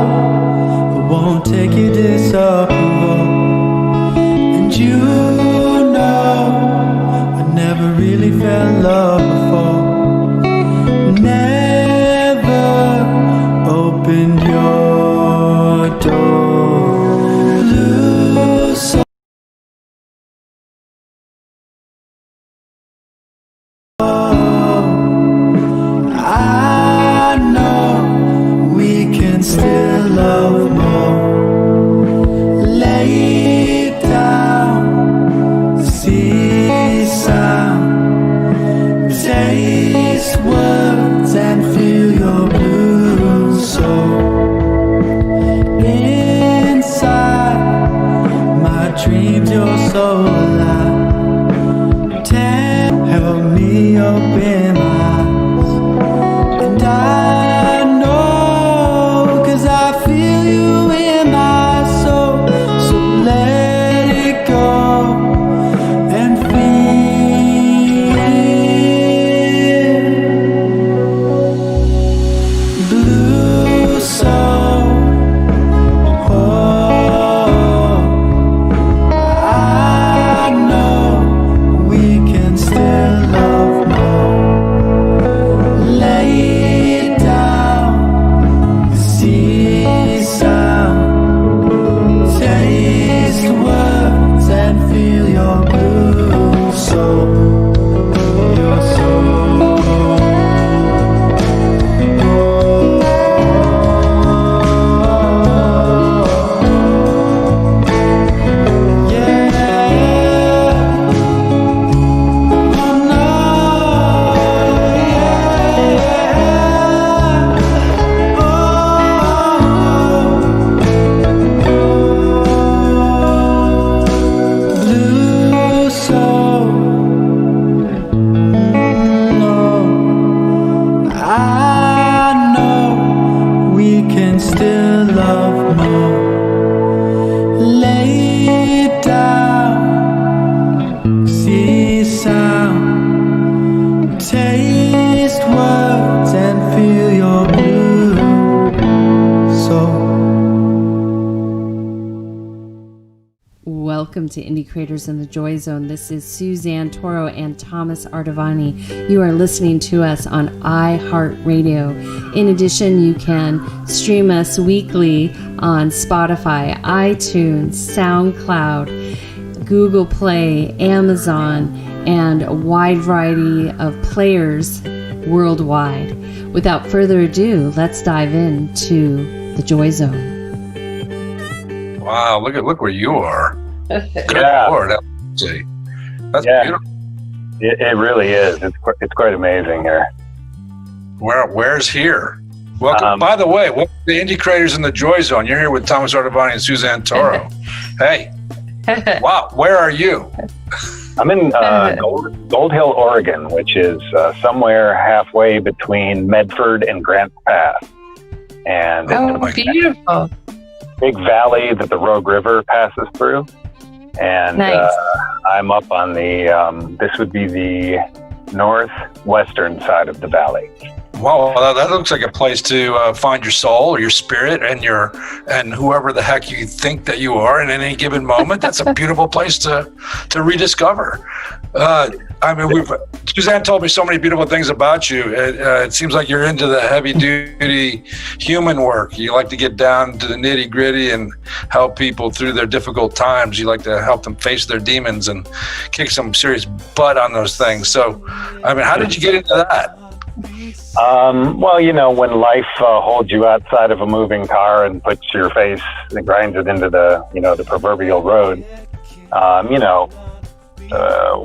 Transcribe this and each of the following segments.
I won't take your disapproval. And you know I never really felt love before. Never opened your door. Blue soul. I know we can still love more. Lay down, see sound, taste words and feel your blue soul. Inside my dreams, you're so alive. Help me open my eyes. And I know, 'cause I feel you in my soul. So let it go and feel blue soul. Oh, I know we can still love more. Lay it down, see sound, taste words and feel your blue soul. Your soul. Still love more. Lay down, see sound, taste words and feel your blue soul. Welcome to Indie Creators in the JoyZone. This is Suzanne Toro and Thomas Ardavani. You are listening to us on iHeartRadio. In addition, you can stream us weekly on Spotify, iTunes, SoundCloud, Google Play, Amazon, and a wide variety of players worldwide. Without further ado, let's dive into the JoyZone. Wow, look where you are. Good Yeah. Lord, that's Yeah. beautiful. It really is. It's quite amazing here. Where's here? Welcome. By the way, welcome to the Indie Creators in the JoyZone. You're here with Thomas Ardavani and Suzanne Toro. Hey, wow, where are you? I'm in Gold Hill, Oregon, which is somewhere halfway between Medford and Grants Pass. And Oh, beautiful. big valley that the Rogue River passes through. And Nice. I'm up on the, this would be the northwestern side of the valley. Wow, that looks like a place to find your soul or your spirit and whoever the heck you think that you are in any given moment. That's a beautiful place to rediscover. Suzanne told me so many beautiful things about you. It seems like you're into the heavy-duty human work. You like to get down to the nitty-gritty and help people through their difficult times. You like to help them face their demons and kick some serious butt on those things. So, how did you get into that? Well, when life holds you outside of a moving car and puts your face and grinds it into the proverbial road,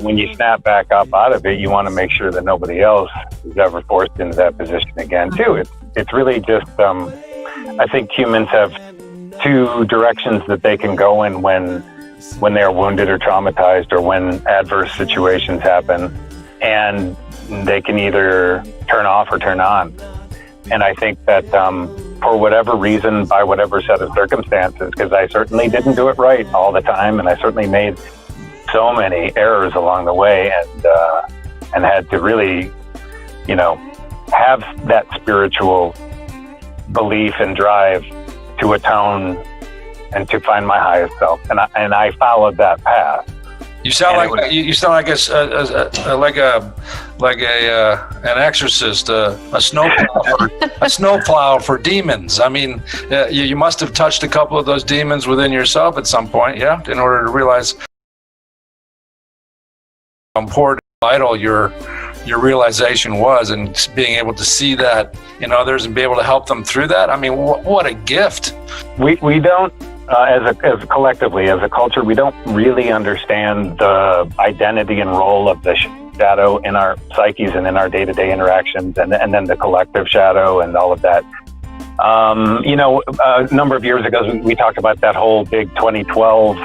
when you snap back up out of it, you want to make sure that nobody else is ever forced into that position again, too. It's really just, I think humans have two directions that they can go in when they're wounded or traumatized or when adverse situations happen. And they can either turn off or turn on. And I think that for whatever reason, by whatever set of circumstances, because I certainly didn't do it right all the time, and I certainly made so many errors along the way, and had to really, have that spiritual belief and drive to atone and to find my highest self. And I followed that path. You sound like you sound like an exorcist, a snowplow for demons. I mean, you must have touched a couple of those demons within yourself at some point, yeah, in order to realize how important, vital your realization was, and being able to see that in others and be able to help them through that. I mean, what a gift. We don't. As collectively, as a culture, we don't really understand the identity and role of the shadow in our psyches and in our day-to-day interactions, and then the collective shadow and all of that. A number of years ago, we talked about that whole big 2012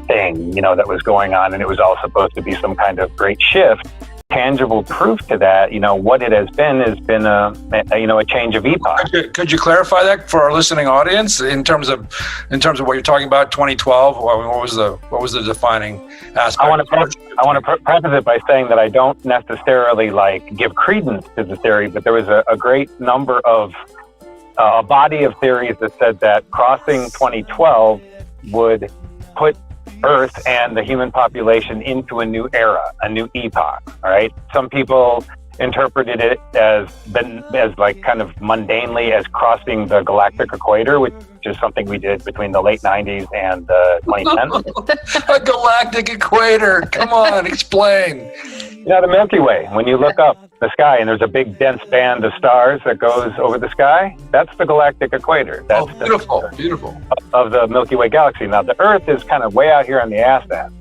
thing, that was going on, and it was all supposed to be some kind of great shift. Tangible proof to that, what it has been a change of epoch. Could you clarify that for our listening audience in terms of what you're talking about? 2012. What was the defining aspect? I want to preface it by saying that I don't necessarily give credence to the theory, but there was a great number of a body of theories that said that crossing 2012 would put Earth and the human population into a new era, a new epoch. All right. Some people interpreted it as kind of mundanely as crossing the galactic equator, which is something we did between the late 90s and 2010. A galactic equator. Come on, explain. The Milky Way, when you look up the sky and there's a big dense band of stars that goes over the sky, that's the galactic equator. That's beautiful. Of the Milky Way galaxy. Now, the Earth is kind of way out here on the ass end.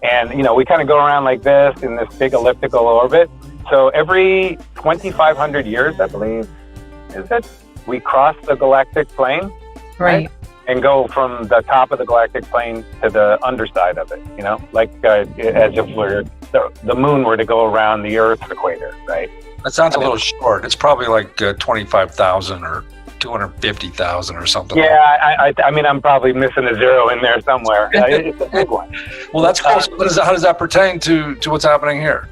And, we kind of go around like this in this big elliptical orbit. So every 2,500 years, I believe, we cross the galactic plane. Right. And go from the top of the galactic plane to the underside of it, as if the moon were to go around the Earth's equator, right? That sounds a little short. It's probably like 25,000 or 250,000 or something. Yeah, I mean, I'm probably missing a zero in there somewhere. It's a big one. Well, that's cool. So how does that pertain to what's happening here?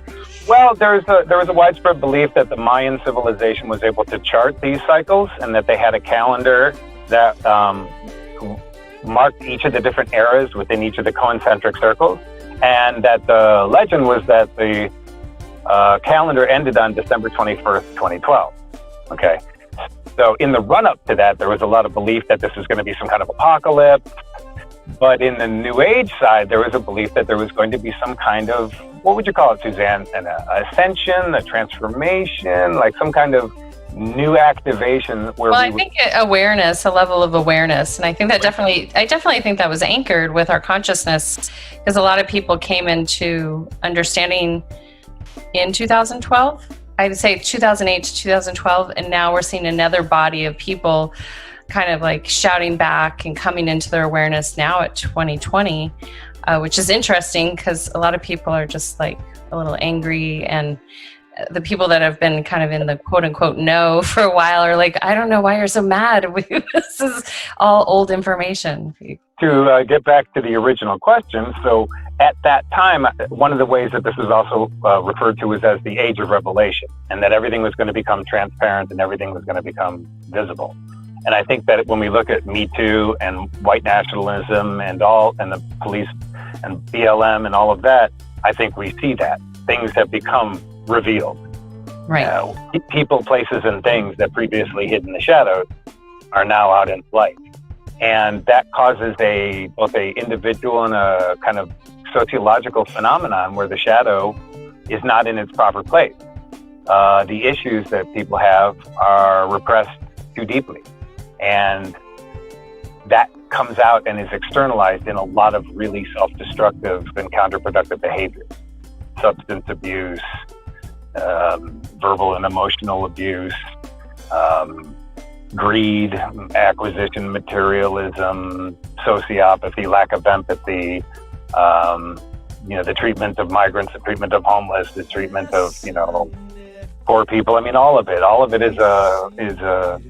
Well, there was a widespread belief that the Mayan civilization was able to chart these cycles, and that they had a calendar that marked each of the different eras within each of the concentric circles, and that the legend was that the calendar ended on December 21st, 2012. Okay. So in the run-up to that, there was a lot of belief that this was going to be some kind of apocalypse. But in the New Age side, there was a belief that there was going to be some kind of, what would you call it, Suzanne? An ascension, a transformation, like some kind of new activation where I think awareness, a level of awareness. And I think that I definitely think that was anchored with our consciousness, because a lot of people came into understanding in 2012. I would say 2008 to 2012, and now we're seeing another body of people kind of like shouting back and coming into their awareness now at 2020, which is interesting because a lot of people are just like a little angry, and the people that have been kind of in the quote unquote no for a while are like, I don't know why you're so mad. This is all old information. To get back to the original question, so at that time, one of the ways that this was also referred to was as the age of revelation, and that everything was going to become transparent and everything was going to become visible. And I think that when we look at Me Too and white nationalism and the police and BLM and all of that, I think we see that things have become revealed. Right. People, places, and things that previously hid in the shadows are now out in light. And that causes both a individual and a kind of sociological phenomenon where the shadow is not in its proper place. The issues that people have are repressed too deeply. And that comes out and is externalized in a lot of really self-destructive and counterproductive behaviors. Substance abuse, verbal and emotional abuse, greed, acquisition, materialism, sociopathy, lack of empathy, the treatment of migrants, the treatment of homeless, the treatment of, poor people. I mean, all of it is a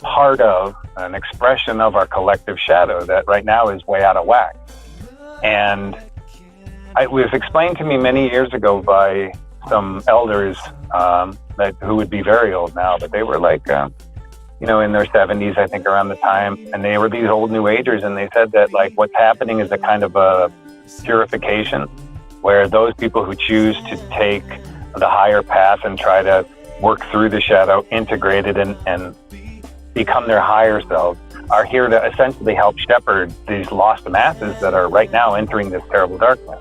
part of an expression of our collective shadow that right now is way out of whack. And it was explained to me many years ago by some elders who would be very old now, but they were like, in their 70s, I think, around the time. And they were these old New Agers, and they said that, like, what's happening is a kind of a purification, where those people who choose to take the higher path and try to work through the shadow, integrate it, and become their higher selves, are here to essentially help shepherd these lost masses that are right now entering this terrible darkness.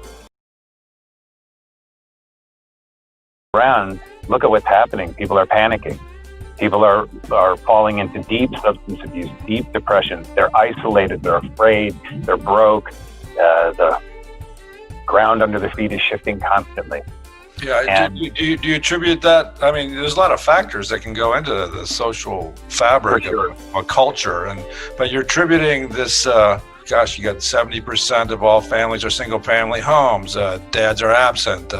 Around, look at what's happening. People are panicking. People are falling into deep substance abuse, deep depression. They're isolated. They're afraid. They're broke. The ground under their feet is shifting constantly. Yeah. Do you attribute that? I mean, there's a lot of factors that can go into the social fabric of a culture, but you're attributing this. You got 70% of all families are single-family homes. Dads are absent.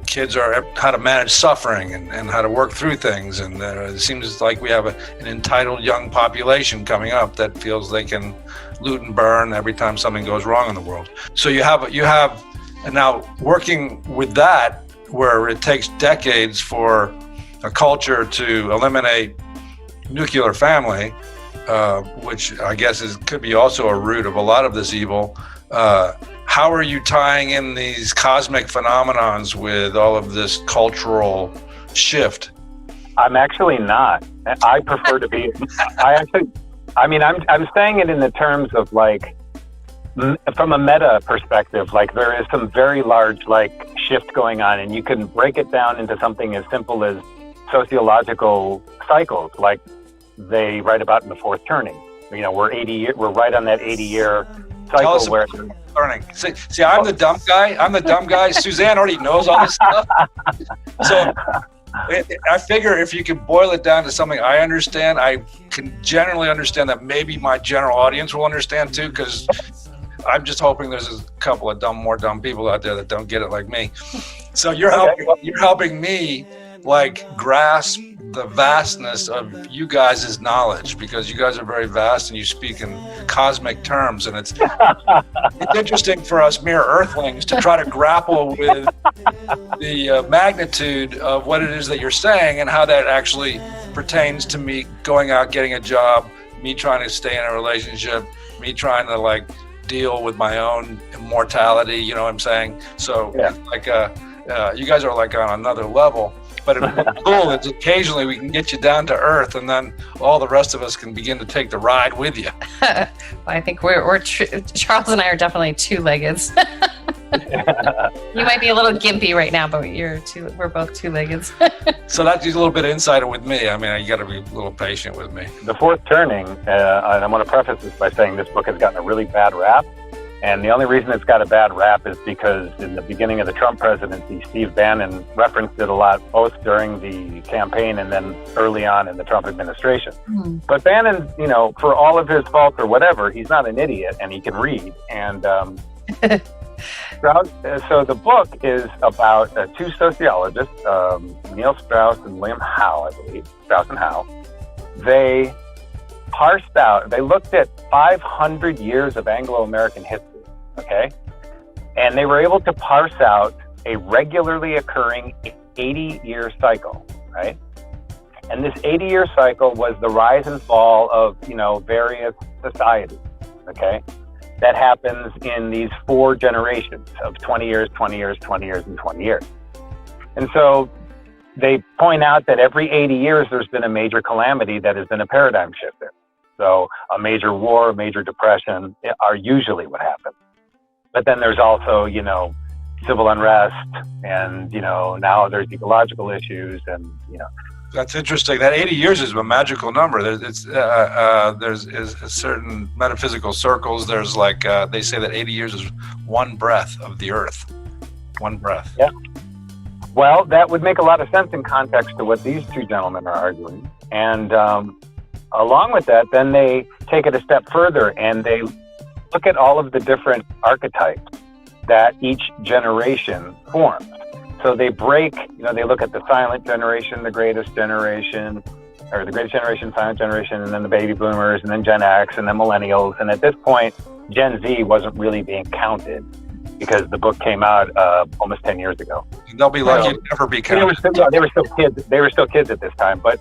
Kids are how to manage suffering and how to work through things. And it seems like we have an entitled young population coming up that feels they can loot and burn every time something goes wrong in the world. So you have, and now working with that, where it takes decades for a culture to eliminate nuclear family, which I guess could be also a root of a lot of this evil. How are you tying in these cosmic phenomenons with all of this cultural shift? I'm actually not. I prefer to be. I'm saying it in the terms of, like, from a meta perspective, like, there is some very large, like, shift going on, and you can break it down into something as simple as sociological cycles, like they write about in The Fourth Turning. We're right on that 80-year cycle where learning. See, I'm the dumb guy. Suzanne already knows all this stuff. So I figure if you can boil it down to something I understand, I can generally understand that maybe my general audience will understand too, because I'm just hoping there's a couple of more dumb people out there that don't get it like me. So you're helping me, like, grasp the vastness of you guys' knowledge, because you guys are very vast and you speak in cosmic terms, and it's interesting for us mere earthlings to try to grapple with the magnitude of what it is that you're saying and how that actually pertains to me going out, getting a job, me trying to stay in a relationship, me trying to, like, deal with my own immortality, you know what I'm saying? So you guys are, like, on another level. But what's cool is occasionally we can get you down to earth, and then all the rest of us can begin to take the ride with you. I think Charles and I are definitely two-legged. You might be a little gimpy right now, but we're both two-legged. So that's a little bit of insight with me. I mean, you got to be a little patient with me. The Fourth Turning, and I want to preface this by saying this book has gotten a really bad rap. And the only reason it's got a bad rap is because in the beginning of the Trump presidency, Steve Bannon referenced it a lot, both during the campaign and then early on in the Trump administration. Mm-hmm. But Bannon, for all of his faults or whatever, he's not an idiot, and he can read. And so the book is about two sociologists, Neil Strauss and William Howe, I believe, Strauss and Howe. They looked at 500 years of Anglo-American history, okay? And they were able to parse out a regularly occurring 80-year cycle, right? And this 80-year cycle was the rise and fall of, various societies, okay? That happens in these 4 generations of 20 years, 20 years, 20 years, and 20 years. And so they point out that every 80 years there's been a major calamity that has been a paradigm shifter. So a major war, a major depression are usually what happens. But then there's also, civil unrest, and, now there's ecological issues, and, That's interesting. That 80 years is a magical number. There's certain metaphysical circles. There's they say that 80 years is one breath of the earth. One breath. Yeah. Well, that would make a lot of sense in context to what these two gentlemen are arguing. And along with that, then they take it a step further and they look at all of the different archetypes that each generation forms. So they break, they look at the silent generation, the greatest generation, silent generation, and then the baby boomers, and then Gen X, and then millennials. And at this point, Gen Z wasn't really being counted because the book came out almost 10 years ago. They'll be lucky to never be counted. They were still kids. They were still kids at this time. But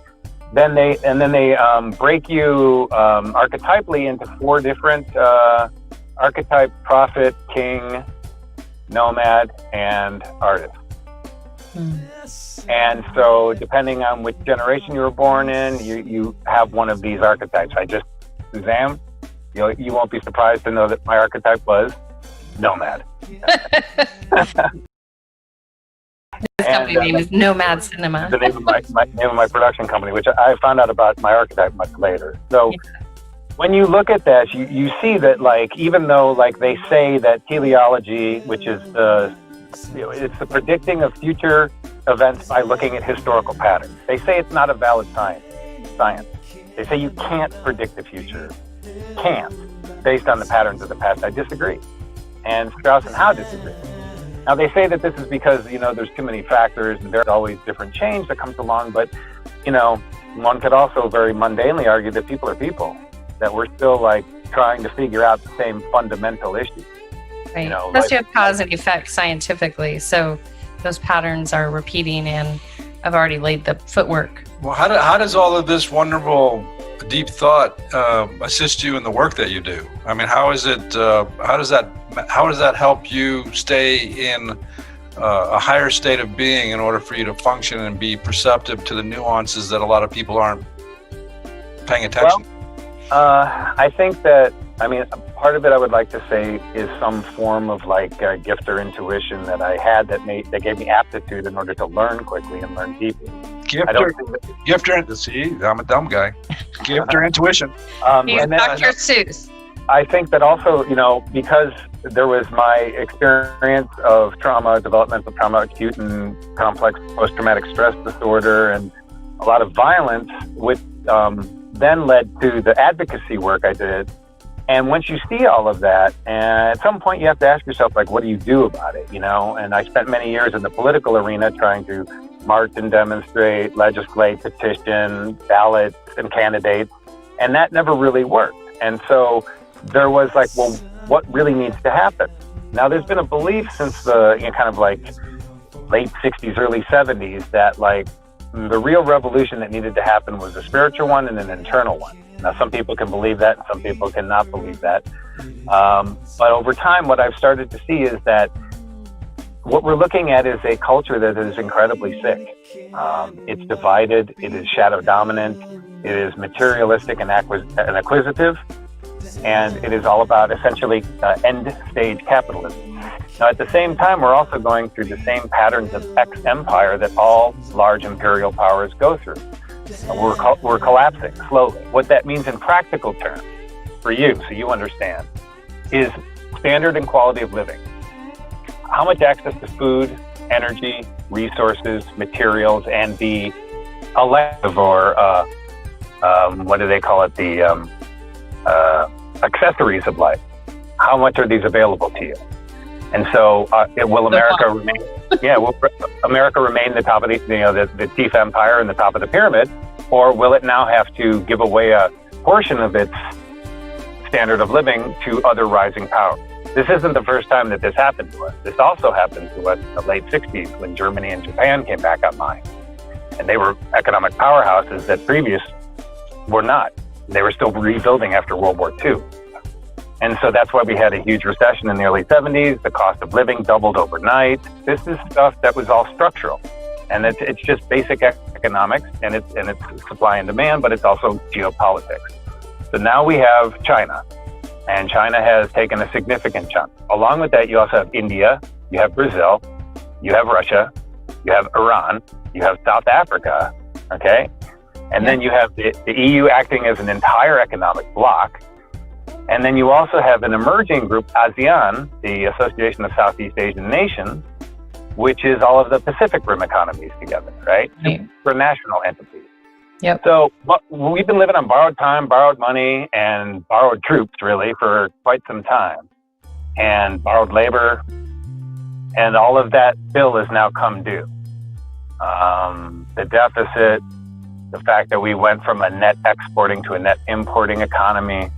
then they break you archetypally into 4 different archetype: prophet, king, nomad, and artist. And so depending on which generation you were born in, you have one of these archetypes. Suzanne, you won't be surprised to know that my archetype was nomad. This company name is Nomad Cinema. The name of my name of my production company, which I found out about my archetype much later. So when you look at that, you see that, like, even though, like, they say that teleology, which is it's the predicting of future events by looking at historical patterns. They say it's not a valid science. They say you can't predict the future. Can't, based on the patterns of the past. I disagree. And Strauss and Howe disagree. Now, they say that this is because, there's too many factors and there's always different change that comes along. But, one could also very mundanely argue that people are people, that we're still, like, trying to figure out the same fundamental issues. Right. Plus, you have cause and effect scientifically. So those patterns are repeating, and I've already laid the footwork. Well, how does all of this wonderful deep thought assist you in the work that you do? I mean, how does that help you stay in a higher state of being in order for you to function and be perceptive to the nuances that a lot of people aren't paying attention? Well, I think that, part of it I would like to say is some form of, like, gift or intuition that I had that gave me aptitude in order to learn quickly and learn deeply. Gift or see, I'm a dumb guy. Gift or intuition. He's Dr. Seuss. I think that also, because there was my experience of trauma, developmental trauma, acute and complex post-traumatic stress disorder, and a lot of violence, which then led to the advocacy work I did. And once you see all of that, and at some point you have to ask yourself, like, what do you do about it, And I spent many years in the political arena trying to march and demonstrate, legislate, petition, ballots, and candidates, and that never really worked. And so there was, like, well, what really needs to happen? Now, there's been a belief since the kind of like late 60s, early 70s that, like, the real revolution that needed to happen was a spiritual one and an internal one. Now, some people can believe that, and some people cannot believe that. But over time, what I've started to see is that what we're looking at is a culture that is incredibly sick. It's divided, it is shadow dominant, it is materialistic and acquisitive, and it is all about essentially end stage capitalism. Now, at the same time, we're also going through the same patterns of ex-empire that all large imperial powers go through. We're collapsing slowly. What that means in practical terms for you, so you understand, is standard and quality of living. How much access to food, energy, resources, materials, and the elective or what do they call it? The accessories of life. How much are these available to you? And so, will America remain? Yeah, will America remain the top of the chief empire and the top of the pyramid, or will it now have to give away a portion of its standard of living to other rising powers? This isn't the first time that this happened to us. This also happened to us in the late 60s when Germany and Japan came back online. And they were economic powerhouses that previous were not. They were still rebuilding after World War II. And so that's why we had a huge recession in the early 70s. The cost of living doubled overnight. This is stuff that was all structural. And it's just basic economics, and it's supply and demand, but it's also geopolitics. So now we have China, and China has taken a significant chunk. Along with that, you also have India, you have Brazil, you have Russia, you have Iran, you have South Africa, okay? And then you have the EU acting as an entire economic bloc. And then you also have an emerging group, ASEAN, the Association of Southeast Asian Nations, which is all of the Pacific Rim economies together, right? Supranational entities. Yep. So we've been living on borrowed time, borrowed money, and borrowed troops, really, for quite some time. And borrowed labor. And all of that bill has now come due. The deficit, the fact that we went from a net exporting to a net importing economy,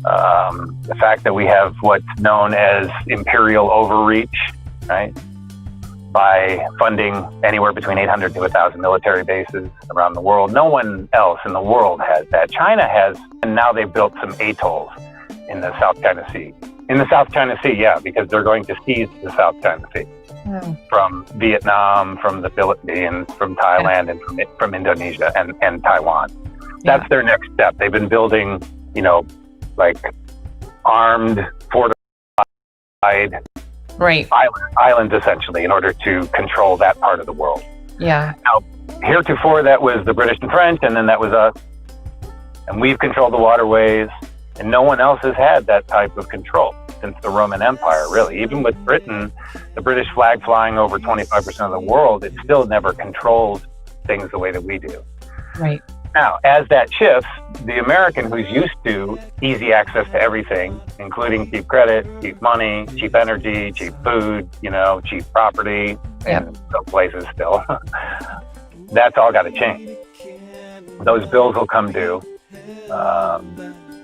the fact that we have what's known as imperial overreach, right? by funding anywhere between 800 to 1,000 military bases around the world. No one else in the world has that. China has, and now they've built some atolls in the South China Sea. In the South China Sea, yeah, because they're going to seize the South China Sea from Vietnam, from the Philippines, from Thailand, and from Indonesia and Taiwan. That's their next step. They've been building, like armed, fortified islands, essentially, in order to control that part of the world. Yeah. Now, heretofore, that was the British and French, and then that was us. And we've controlled the waterways, and no one else has had that type of control since the Roman Empire, really. Even with Britain, the British flag flying over 25% of the world, it still never controls things the way that we do. Right. Now, as that shifts, the American who's used to easy access to everything, including cheap credit, cheap money, cheap energy, cheap food, cheap property, in some places still, that's all got to change. Those bills will come due.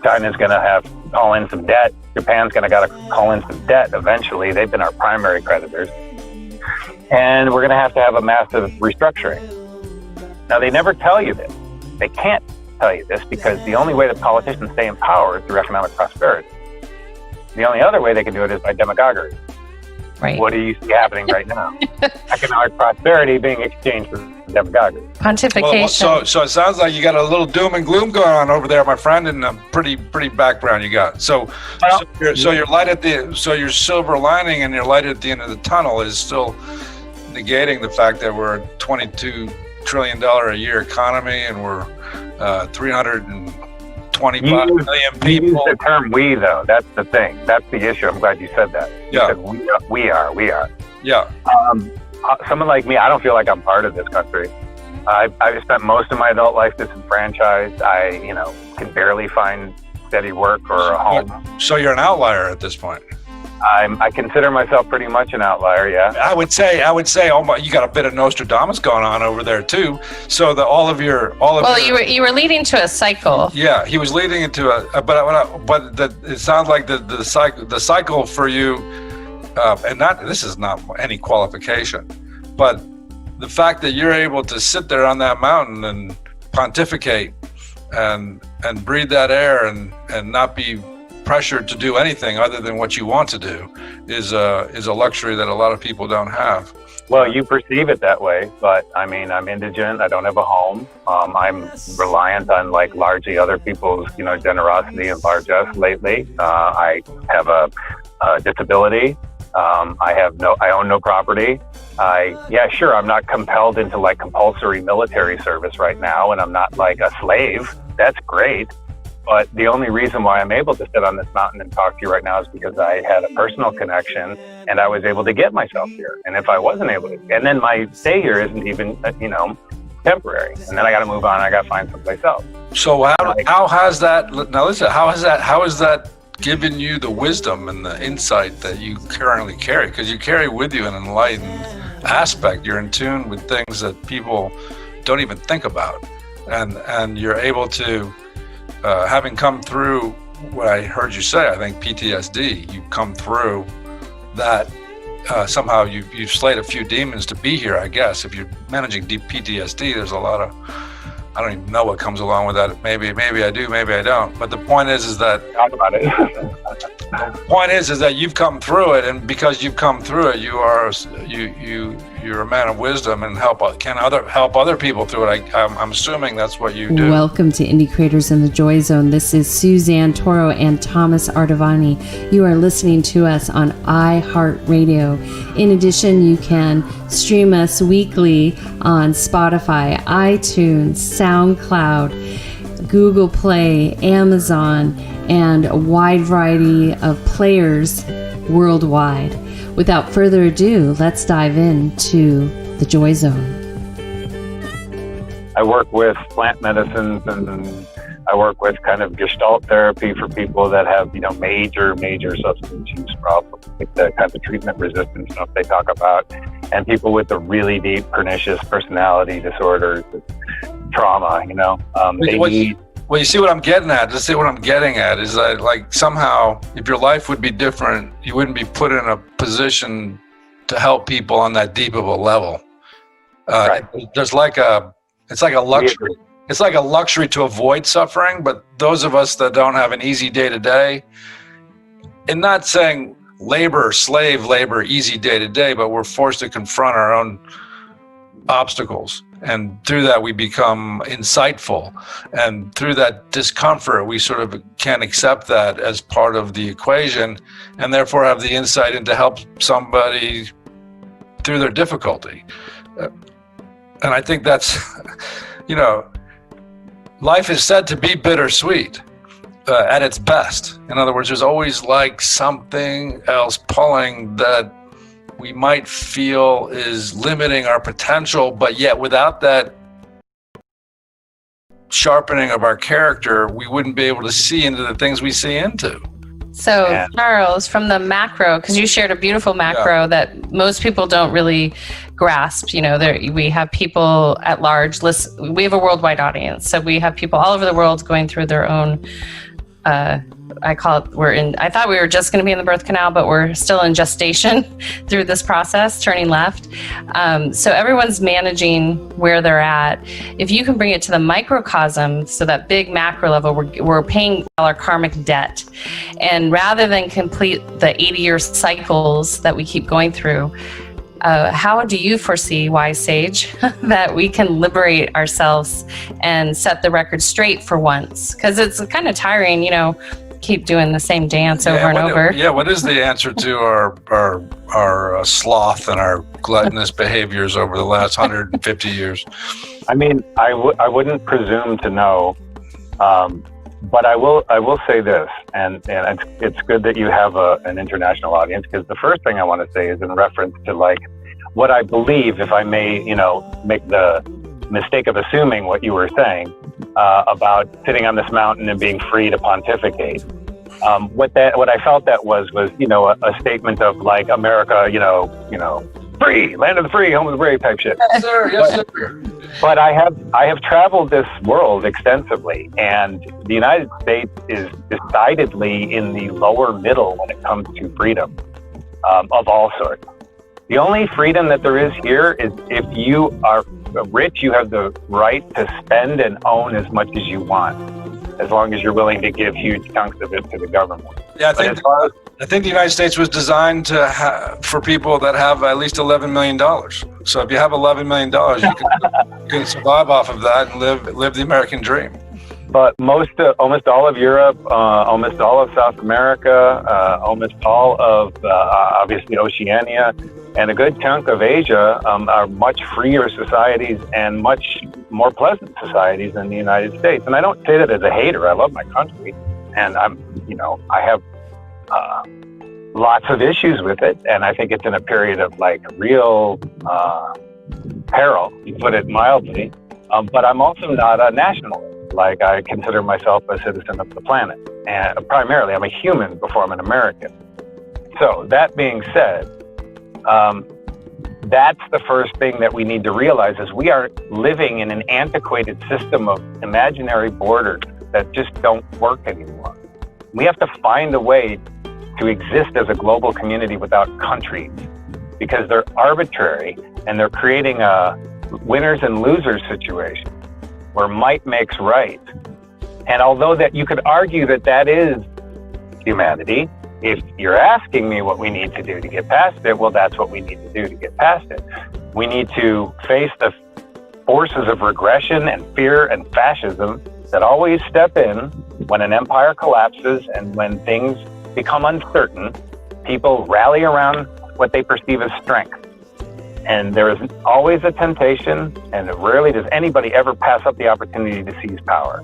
China's going to have to call in some debt. Japan's going to got to call in some debt eventually. They've been our primary creditors. And we're going to have a massive restructuring. Now, they never tell you this. They can't tell you this because the only way that politicians stay in power is through economic prosperity. The only other way they can do it is by demagoguery. Right. What do you see happening right now? Economic prosperity being exchanged for demagoguery. Pontification. Well, so it sounds like you got a little doom and gloom going on over there, my friend, and a pretty background you got. So your light at your silver lining and your light at the end of the tunnel is still negating the fact that we're a $22 trillion a year economy and we're 325 million people. You use the term "we," though. That's the thing. That's the issue. I'm glad you said that. Yeah. We are. Yeah. Someone like me, I don't feel like I'm part of this country. I've spent most of my adult life disenfranchised. I, can barely find steady work or a home. So you're an outlier at this point. I consider myself pretty much an outlier. Yeah. I would say, oh my, you got a bit of Nostradamus going on over there too. So that you were leading to a cycle. Yeah, he was leading into it sounds like the cycle for you, and this is not any qualification, but the fact that you're able to sit there on that mountain and pontificate and breathe that air and not be pressured to do anything other than what you want to do is a luxury that a lot of people don't have. Well, you perceive it that way, but I'm indigent. I don't have a home. I'm reliant on largely other people's generosity and largesse lately. I have a disability. I own no property. I'm not compelled into compulsory military service right now, and I'm not a slave. That's great. But the only reason why I'm able to sit on this mountain and talk to you right now is because I had a personal connection and I was able to get myself here. And if I wasn't able to, and then my stay here isn't even, temporary. And then I got to move on. I got to find someplace else. So how has that, now listen, how has that given you the wisdom and the insight that you currently carry? Because you carry with you an enlightened aspect. You're in tune with things that people don't even think about. And you're able to, having come through what I heard you say, I think PTSD, you come through that, somehow you've slayed a few demons to be here, I guess. If you're managing deep PTSD, there's a lot of, I don't even know what comes along with that. Maybe I do, maybe I don't. But the point is that talk about it. The point is that you've come through it, and because you've come through it, you're a man of wisdom and help other people through it. I'm assuming that's what you do. Welcome to Indie Creators in the JoyZone. This is Suzanne Toro and Thomas Artavani. You are listening to us on iHeartRadio. In addition, you can stream us weekly on Spotify, iTunes, SoundCloud, Google Play, Amazon, and a wide variety of players worldwide. Without further ado, let's dive into the JoyZone. I work with plant medicines and I work with kind of gestalt therapy for people that have, major substance use problems, like the kind of treatment resistant stuff they talk about, and people with the really deep pernicious personality disorders, trauma, Well, you see what I'm getting at. Just see what I'm getting at is that, somehow, if your life would be different, you wouldn't be put in a position to help people on that deep of a level. Right. It's like a luxury. It's like a luxury to avoid suffering, but those of us that don't have an easy day to day, and not saying slave labor, easy day to day, but we're forced to confront our own obstacles. And through that, we become insightful. And through that discomfort, we sort of can accept that as part of the equation, and therefore have the insight into help somebody through their difficulty. And I think that's, life is said to be bittersweet at its best. In other words, there's always like something else pulling that we might feel is limiting our potential, but yet without that sharpening of our character, we wouldn't be able to see into the things we see into. So, Charles, from the macro, because you shared a beautiful macro that most people don't really grasp. We have people at large. We have a worldwide audience, so we have people all over the world going through their own. I thought we were just going to be in the birth canal, but we're still in gestation through this process, turning left. So everyone's managing where they're at. If you can bring it to the microcosm, so that big macro level, we're paying our karmic debt. And rather than complete the 80-year cycles that we keep going through, how do you foresee, wise sage, that we can liberate ourselves and set the record straight for once? Because it's kind of tiring, keep doing the same dance over and over. What is the answer to our sloth and our gluttonous behaviors over the last 150 years? I mean, I wouldn't presume to know, but I will say this, and it's good that you have an international audience, because the first thing I want to say is in reference to like what I believe, if I may, make the mistake of assuming what you were saying about sitting on this mountain and being free to pontificate. What I felt that was a statement of like America, free, land of the free, home of the brave type shit. Yes, sir. Yes, sir. But I have traveled this world extensively, and the United States is decidedly in the lower middle when it comes to freedom of all sorts. The only freedom that there is here is if you are rich, you have the right to spend and own as much as you want, as long as you're willing to give huge chunks of it to the government. Yeah, I think the United States was designed for people that have at least $11 million. So if you have $11 million, you can survive off of that and live the American dream. But almost all of Europe, almost all of South America, almost all of obviously Oceania, and a good chunk of Asia are much freer societies and much more pleasant societies than the United States. And I don't say that as a hater. I love my country, and I have lots of issues with it, and I think it's in a period of like real peril, you put it mildly. But I'm also not a nationalist. Like, I consider myself a citizen of the planet, and primarily I'm a human before I'm an American. So that being said, that's the first thing that we need to realize is we are living in an antiquated system of imaginary borders that just don't work anymore. We have to find a way to exist as a global community without countries, because they're arbitrary and they're creating a winners and losers situation where might makes right. And although that you could argue that is humanity, if you're asking me what we need to do to get past it, well, that's what we need to do to get past it. We need to face the forces of regression and fear and fascism that always step in when an empire collapses and when things become uncertain. People rally around what they perceive as strength. And there is always a temptation, and rarely does anybody ever pass up the opportunity to seize power.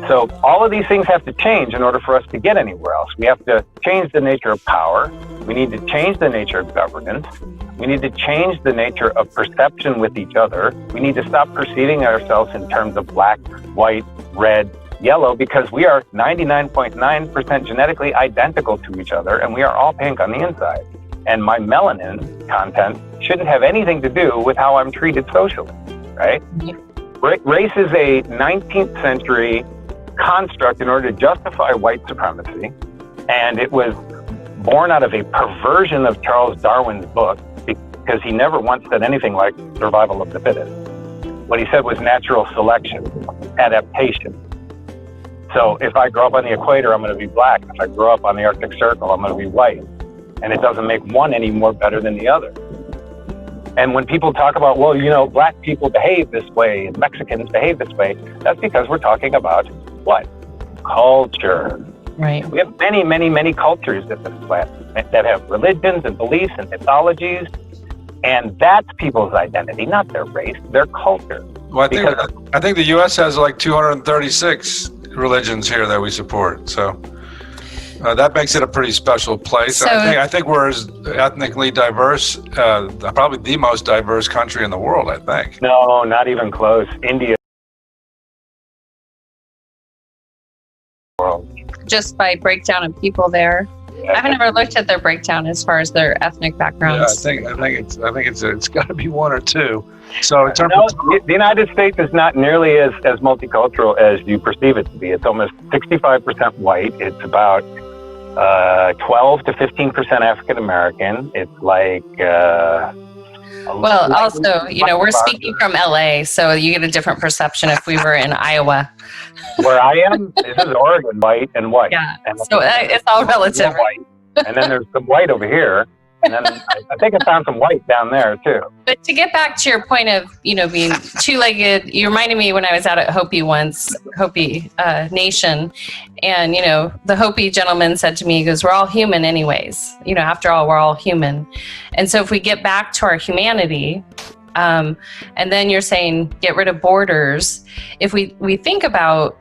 So all of these things have to change in order for us to get anywhere else. We have to change the nature of power. We need to change the nature of governance. We need to change the nature of perception with each other. We need to stop perceiving ourselves in terms of black, white, red, yellow, because we are 99.9% genetically identical to each other, and we are all pink on the inside. And my melanin content shouldn't have anything to do with how I'm treated socially, right? Race is a 19th century construct in order to justify white supremacy, and it was born out of a perversion of Charles Darwin's book, because he never once said anything like survival of the fittest. What he said was natural selection, adaptation. So if I grow up on the equator, I'm going to be black. If I grow up on the Arctic Circle, I'm going to be white. And it doesn't make one any more better than the other. And when people talk about, well, you know, black people behave this way and Mexicans behave this way, that's because we're talking about what? Culture. Right. We have many, many, many cultures in this planet that have religions and beliefs and mythologies. And that's people's identity, not their race, their culture. Well, I think the U.S. has like 236 religions here that we support. So that makes it a pretty special place. So, I think we're as ethnically diverse, probably the most diverse country in the world, I think. No, not even close. India. just by breakdown of people there. I've never looked at their breakdown as far as their ethnic backgrounds. Yeah, I think it's got to be one or two. So in terms the United States is not nearly as multicultural as you perceive it to be. It's almost 65% white. It's about 12 to 15% African American. It's like well, also, we're speaking from LA, so you get a different perception if we were in Iowa. Where I am, this is Oregon, white and white. Yeah, and so it's all relative. White. And then there's some white over here. And then I think I found some white down there, too. But to get back to your point of, being two-legged, you reminded me when I was out at Hopi once, Hopi Nation, and, the Hopi gentleman said to me, he goes, we're all human anyways. After all, we're all human. And so if we get back to our humanity, and then you're saying get rid of borders, if we think about,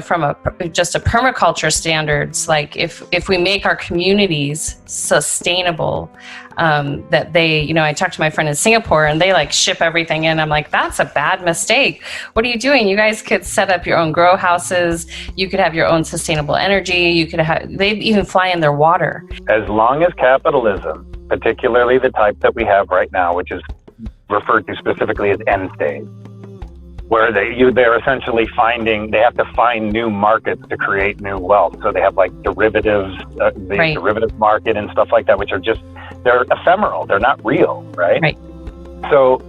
from just a permaculture standards, like if we make our communities sustainable, that they, I talked to my friend in Singapore and they ship everything in. I'm like, that's a bad mistake. What are you doing? You guys could set up your own grow houses. You could have your own sustainable energy. They even fly in their water. As long as capitalism, particularly the type that we have right now, which is referred to specifically as end stage, where they're essentially they have to find new markets to create new wealth. So they have derivatives, right. Derivative market and stuff like that, which are they're ephemeral. They're not real, right? Right. So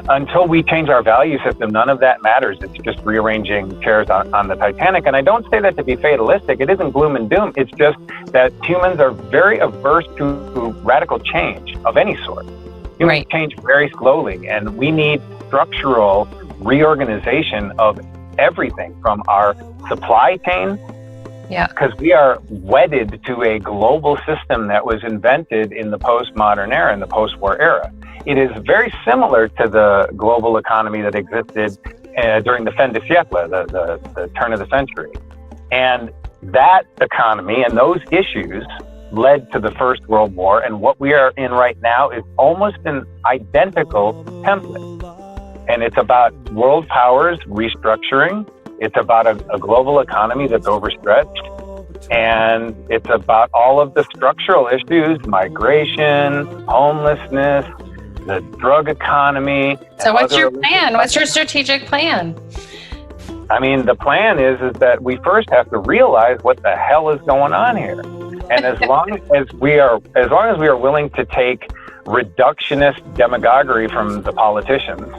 until we change our value system, none of that matters. It's just rearranging chairs on the Titanic. And I don't say that to be fatalistic. It isn't gloom and doom. It's just that humans are very averse to radical change of any sort. Humans right. change very slowly, and we need structural reorganization of everything from our supply chain. Yeah. Because we are wedded to a global system that was invented in the postmodern era, in the post-war era. It is very similar to the global economy that existed during the fin de siècle, the turn of the century. And that economy and those issues led to the First World War. And what we are in right now is almost an identical template. And it's about world powers restructuring. It's about a global economy that's overstretched. And it's about all of the structural issues, migration, homelessness, the drug economy. So what's your plan? What's your strategic plan? I mean, the plan is that we first have to realize what the hell is going on here. And as long as we are willing to take reductionist demagoguery from the politicians,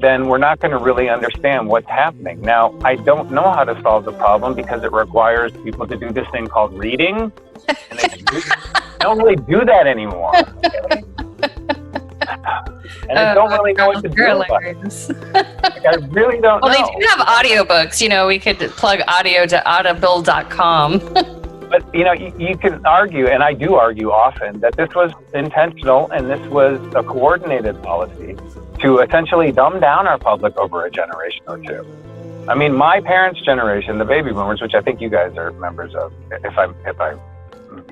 then we're not going to really understand what's happening. Now, I don't know how to solve the problem because it requires people to do this thing called reading. And they don't really do that anymore. Okay? And I don't really know what to do about it. I really don't know. Well, they do have audiobooks. We could plug audio to audible.com. But, you can argue, and I do argue often, that this was intentional and this was a coordinated policy to essentially dumb down our public over a generation or two. I mean, my parents' generation, the baby boomers, which I think you guys are members of, if I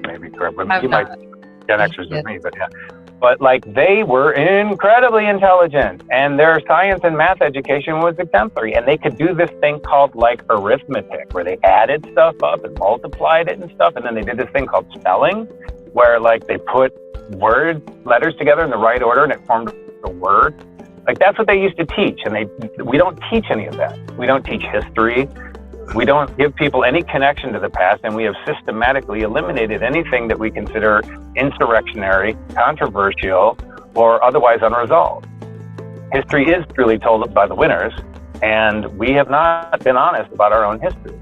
maybe correct, but you might Gen Xers with me, but yeah. But they were incredibly intelligent, and their science and math education was exemplary, and they could do this thing called arithmetic, where they added stuff up and multiplied it and stuff, and then they did this thing called spelling, where they put letters together in the right order and it formed a word. That's what they used to teach, and we don't teach any of that. We don't teach history. We don't give people any connection to the past, and we have systematically eliminated anything that we consider insurrectionary, controversial, or otherwise unresolved. History is truly told by the winners, and we have not been honest about our own history.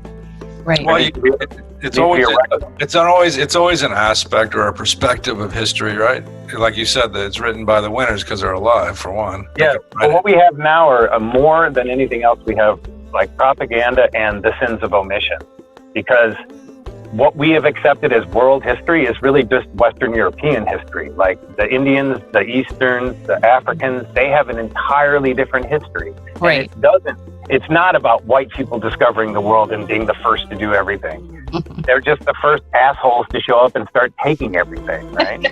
Right. Well, it's always an aspect or a perspective of history, right? Like you said, that it's written by the winners because they're alive, for one. Yeah. But what we have now are more than anything else, we have like propaganda and the sins of omission, because what we have accepted as world history is really just Western European history. Like the Indians, the Easterns, the Africans, they have an entirely different history. Right. And it's not about white people discovering the world and being the first to do everything. They're just the first assholes to show up and start taking everything, right?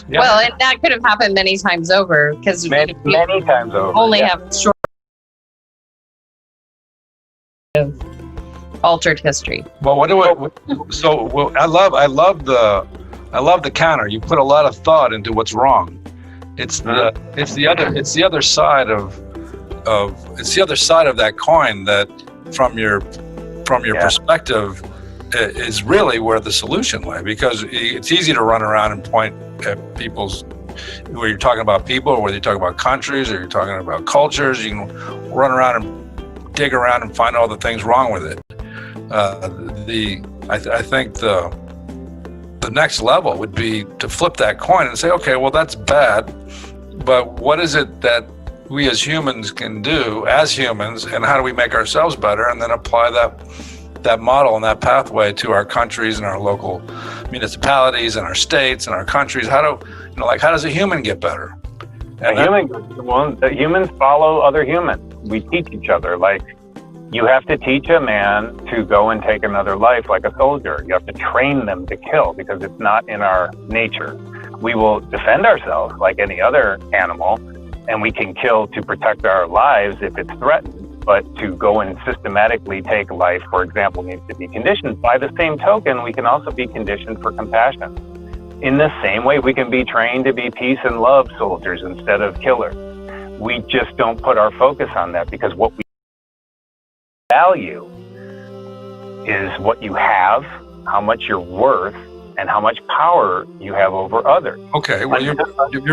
Yeah. Well, and that could have happened many times over, because Many times over. only yeah. have short of altered history. Well, I love the counter. You put a lot of thought into what's wrong. It's the other side of that coin that from your perspective is really where the solution lay, because it's easy to run around and point at people's, whether you're talking about people or whether you're talking about countries or you're talking about cultures. You can run around and dig around and find all the things wrong with it. I think the next level would be to flip that coin and say, okay, well, that's bad, but what is it that we as humans can do as humans, and how do we make ourselves better, and then apply that model and that pathway to our countries and our local municipalities and our states and our countries. How does a human get better? Humans follow other humans. We teach each other. Like, you have to teach a man to go and take another life like a soldier. You have to train them to kill, because it's not in our nature. We will defend ourselves like any other animal, and we can kill to protect our lives if it's threatened. But to go and systematically take life, for example, needs to be conditioned. By the same token, we can also be conditioned for compassion. In the same way, we can be trained to be peace and love soldiers instead of killers. We just don't put our focus on that, because what we value is what you have, how much you're worth, and how much power you have over others. Okay, well, you're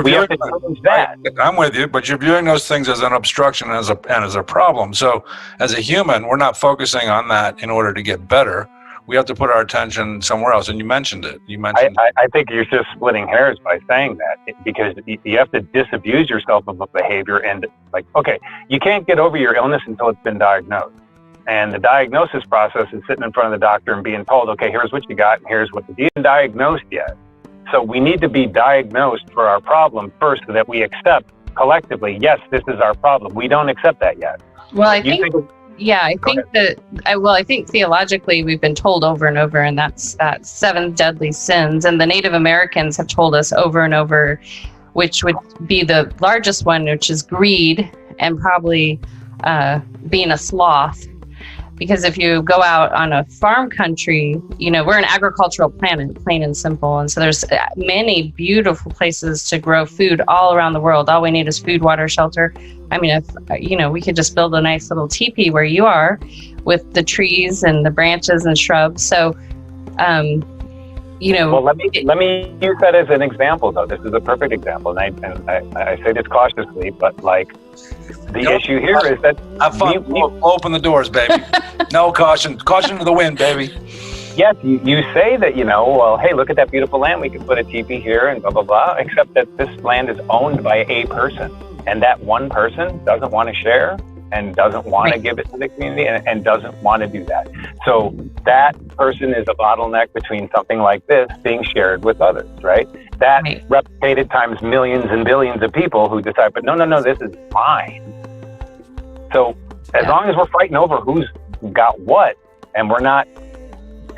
we have to change that. I'm with you, but you're viewing those things as an obstruction and as a problem. So as a human, we're not focusing on that in order to get better. We have to put our attention somewhere else. And you mentioned it. I think you're just splitting hairs by saying that, because you have to disabuse yourself of a behavior. And like, okay, you can't get over your illness until it's been diagnosed. And the diagnosis process is sitting in front of the doctor and being told, okay, here's what you got, and here's what you isn't diagnosed yet. So we need to be diagnosed for our problem first, so that we accept collectively, yes, this is our problem. We don't accept that yet. Well, I think theologically we've been told over and over, and that's 7 deadly sins. And the Native Americans have told us over and over, which would be the largest one, which is greed, and probably being a sloth. Because if you go out on a farm country, we're an agricultural planet, plain and simple. And so there's many beautiful places to grow food all around the world. All we need is food, water, shelter. I mean, if, we could just build a nice little teepee where you are with the trees and the branches and shrubs. So, Well, let me use that as an example, though. This is a perfect example. And I say this cautiously, but like, the issue here is that have fun. We'll open the doors, baby. No caution to the wind, baby. Yes, you say that, well, hey, look at that beautiful land. We could put a teepee here and blah, blah, blah, except that this land is owned by a person. And that one person doesn't want to share and doesn't want to give it to the community and doesn't want to do that. So that person is a bottleneck between something like this being shared with others, right? That replicated times millions and billions of people who decide, but no, this is mine. So as long as we're fighting over who's got what, and we're not,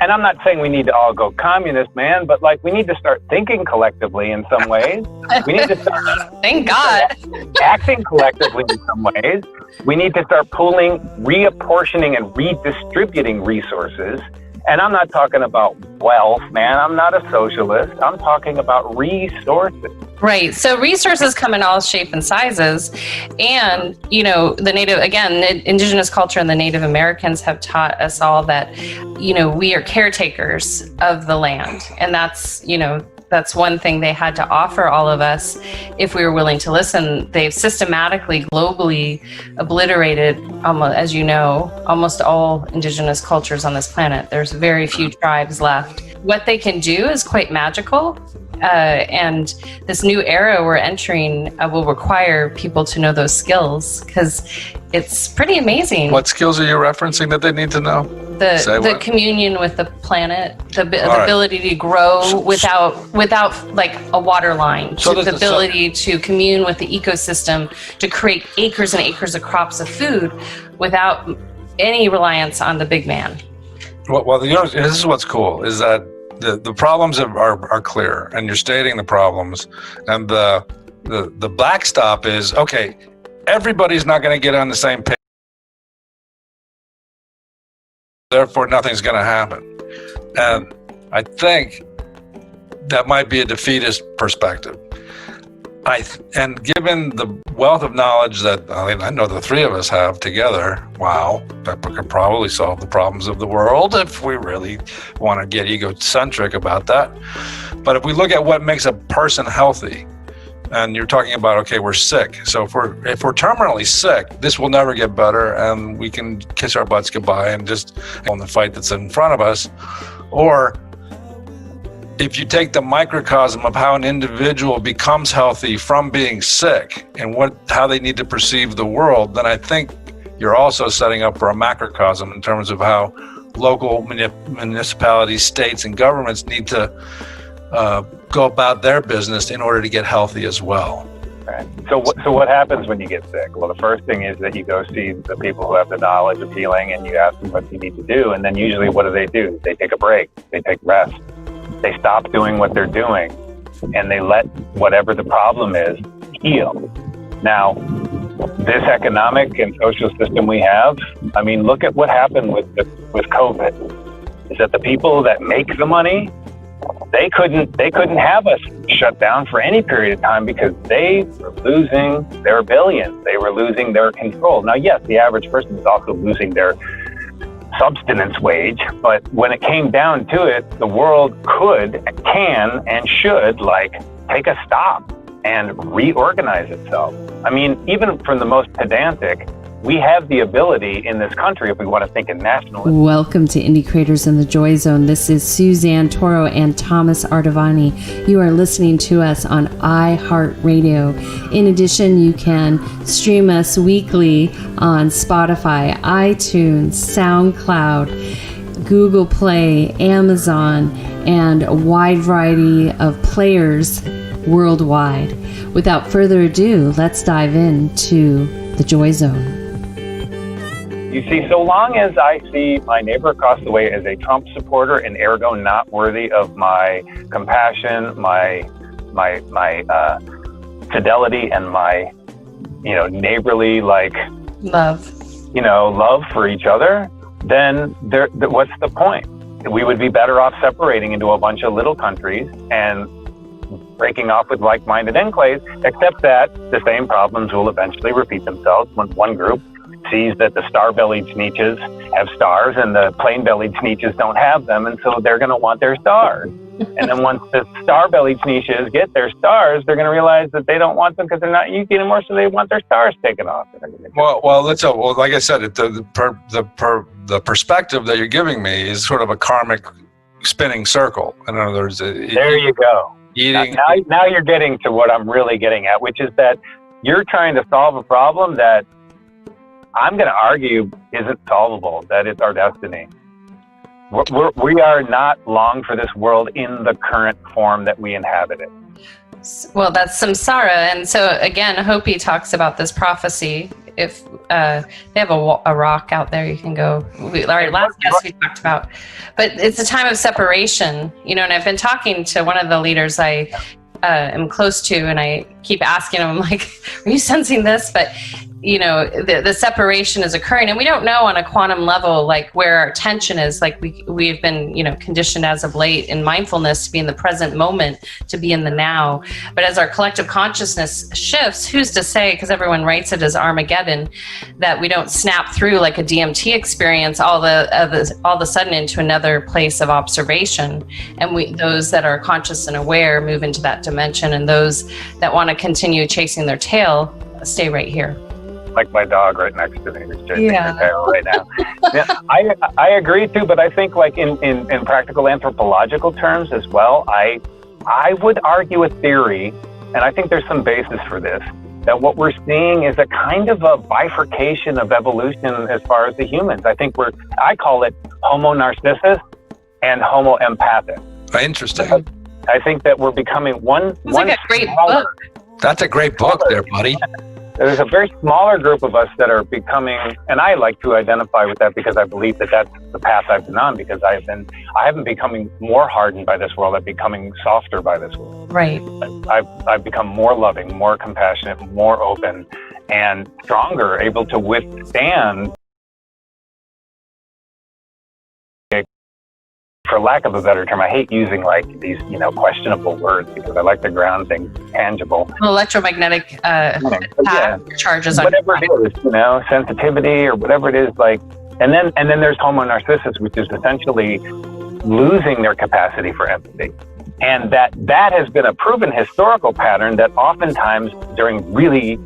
and I'm not saying we need to all go communist, man, but like, we need to start thinking collectively in some ways. We need to start thank God acting collectively in some ways. We need to start pooling, reapportioning, and redistributing resources. And I'm not talking about wealth, man. I'm not a socialist. I'm talking about resources. Right. So resources come in all shape and sizes. And, the indigenous culture and the Native Americans have taught us all that, we are caretakers of the land. And that's one thing they had to offer all of us if we were willing to listen. They've systematically, globally obliterated, as you know, almost all indigenous cultures on this planet. There's very few tribes left. What they can do is quite magical. And this new era we're entering will require people to know those skills, because it's pretty amazing. What skills are you referencing that they need to know? The communion with the planet, the ability to grow without like a water line, the ability to commune with the ecosystem, to create acres and acres of crops of food without any reliance on the big man. Well, this is what's cool, is that the problems are clear, and you're stating the problems, and the backstop is, okay, everybody's not going to get on the same page. Therefore, nothing's going to happen. And I think that might be a defeatist perspective. And given the wealth of knowledge that I know the three of us have together, wow, that could probably solve the problems of the world if we really want to get egocentric about that. But if we look at what makes a person healthy, and you're talking about, okay, we're sick. So if we're terminally sick, this will never get better, and we can kiss our butts goodbye and just on the fight that's in front of us. Or if you take the microcosm of how an individual becomes healthy from being sick and how they need to perceive the world, then I think you're also setting up for a macrocosm in terms of how local municipalities, states, and governments need to go about their business in order to get healthy as well. Right. So what happens when you get sick? Well, the first thing is that you go see the people who have the knowledge of healing, and you ask them what you need to do. And then usually what do? They take a break. They take rest. They stop doing what they're doing, and they let whatever the problem is heal. Now, this economic and social system we have, look at what happened with COVID. Is that the people that make the money, they couldn't have us shut down for any period of time because they were losing their billions. They were losing their control. Now, yes, the average person is also losing their subsistence wage, but when it came down to it, the world can, and should take a stop and reorganize itself. Even from the most pedantic, we have the ability in this country, if we want to think in nationalism. Welcome to Indie Creators in the Joy Zone. This is Suzanne Toro and Thomas Artavani. You are listening to us on iHeartRadio. In addition, you can stream us weekly on Spotify, iTunes, SoundCloud, Google Play, Amazon, and a wide variety of players worldwide. Without further ado, let's dive into the Joy Zone. You see, so long as I see my neighbor across the way as a Trump supporter and ergo not worthy of my compassion, my fidelity, and my, neighborly love for each other, then what's the point? We would be better off separating into a bunch of little countries and breaking off with like-minded enclaves, except that the same problems will eventually repeat themselves when one group sees that the star-bellied Sneetches have stars and the plain-bellied Sneetches don't have them, and so they're going to want their stars. And then once the star-bellied Sneetches get their stars, they're going to realize that they don't want them because they're not Yuki anymore, so they want their stars taken off. Well, like I said, the perspective that you're giving me is sort of a karmic spinning circle. In other words, there you go. Now you're getting to what I'm really getting at, which is that you're trying to solve a problem that I'm going to argue isn't solvable, that it's our destiny. We are not long for this world in the current form that we inhabit it. Well, that's samsara. And so again, Hopi talks about this prophecy. If they have a rock out there, you can go. Last guest we talked about, but it's a time of separation, and I've been talking to one of the leaders I am close to, and I keep asking him, I'm like, are you sensing this? But the separation is occurring, and we don't know on a quantum level like where our attention is. Like we've been conditioned as of late in mindfulness to be in the present moment, to be in the now. But as our collective consciousness shifts, who's to say, because everyone writes it as Armageddon, that we don't snap through like a DMT experience all of a sudden into another place of observation, and those that are conscious and aware move into that dimension, and those that want to continue chasing their tail stay right here. Like my dog right next to me who's chasing her tail right now. Yeah, I agree too, but I think like in practical anthropological terms as well, I would argue a theory, and I think there's some basis for this, that what we're seeing is a kind of a bifurcation of evolution as far as the humans. I call it Homo narcissus and Homo empathic. Interesting. I think that we're becoming one. It's like a great book. That's a great book there, buddy. There's a very smaller group of us that are becoming, and I like to identify with that because I believe that that's the path I've been on, because I haven't becoming more hardened by this world. I'm becoming softer by this world. Right. I've become more loving, more compassionate, more open, and stronger, able to withstand, for lack of a better term, I hate using like these, questionable words because I like to ground things tangible. Electromagnetic charges on whatever it is, sensitivity or whatever it is, like, and then there's Homo narcissus, which is essentially losing their capacity for empathy. And that has been a proven historical pattern that oftentimes during really,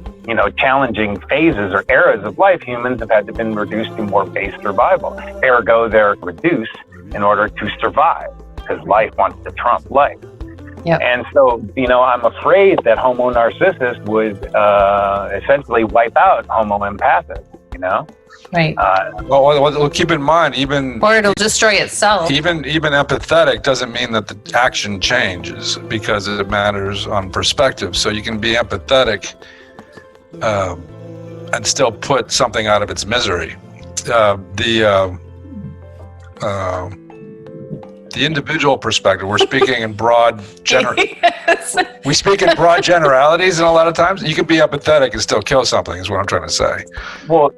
challenging phases or eras of life, humans have had to been reduced to more base survival. Ergo, they're reduced in order to survive, because life wants to trump life. Yep. And so, I'm afraid that Homo narcissus would essentially wipe out Homo empathic, Right. Well, keep in mind, or it'll destroy itself. Even empathetic doesn't mean that the action changes, because it matters on perspective. So you can be empathetic and still put something out of its misery. The individual perspective, we're speaking in broad we speak in broad generalities, and a lot of times you can be empathetic and still kill something, is what I'm trying to say. Well,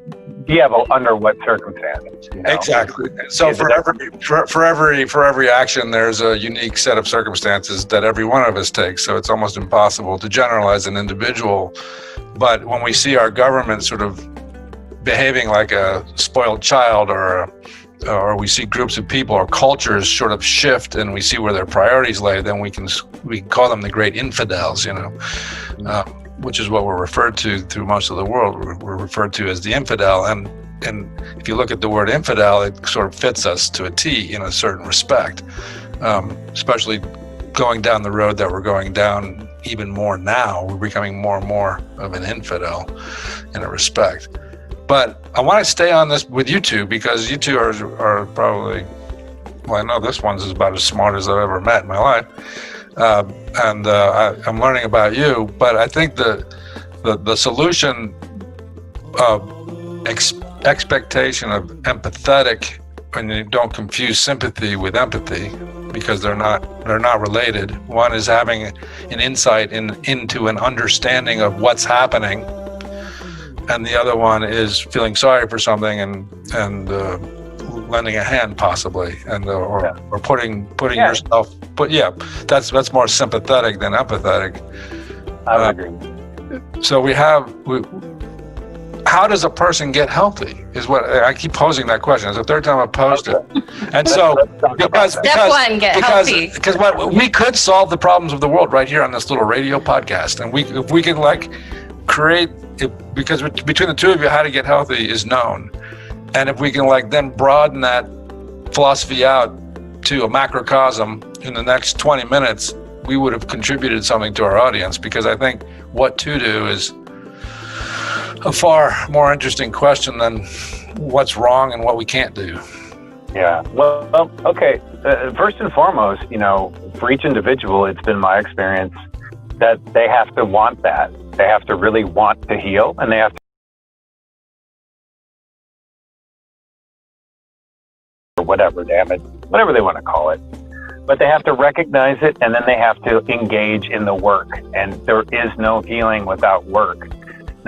yeah, but under what circumstances? Exactly. So for every action, there's a unique set of circumstances that every one of us takes. So it's almost impossible to generalize an individual. But when we see our government sort of behaving like a spoiled child, or we see groups of people or cultures sort of shift, and we see where their priorities lay, then we can call them the great infidels, which is what we're referred to through most of the world. We're referred to as the infidel, and if you look at the word infidel, it sort of fits us to a T in a certain respect, especially going down the road that we're going down even more now. We're becoming more and more of an infidel in a respect. But I want to stay on this with you two, because you two are probably, I know this one's about as smart as I've ever met in my life. I'm learning about you, but I think the solution of expectation of empathetic, when you don't confuse sympathy with empathy, because they're not related. One is having an insight into an understanding of what's happening, and the other one is feeling sorry for something and lending a hand, possibly, and or putting yourself. That's more sympathetic than empathetic. I would agree. So how does a person get healthy? Is what I keep posing that question. It's the third time I've posed it, and so because we could solve the problems of the world right here on this little radio podcast, and if we can create. Because between the two of you, how to get healthy is known. And if we can then broaden that philosophy out to a macrocosm in the next 20 minutes, we would have contributed something to our audience, because I think what to do is a far more interesting question than what's wrong and what we can't do. Yeah. Well, okay. First and foremost, for each individual, it's been my experience that they have to want that. They have to really want to heal, and they have to, or whatever damage, whatever they want to call it. But they have to recognize it, and then they have to engage in the work. And there is no healing without work.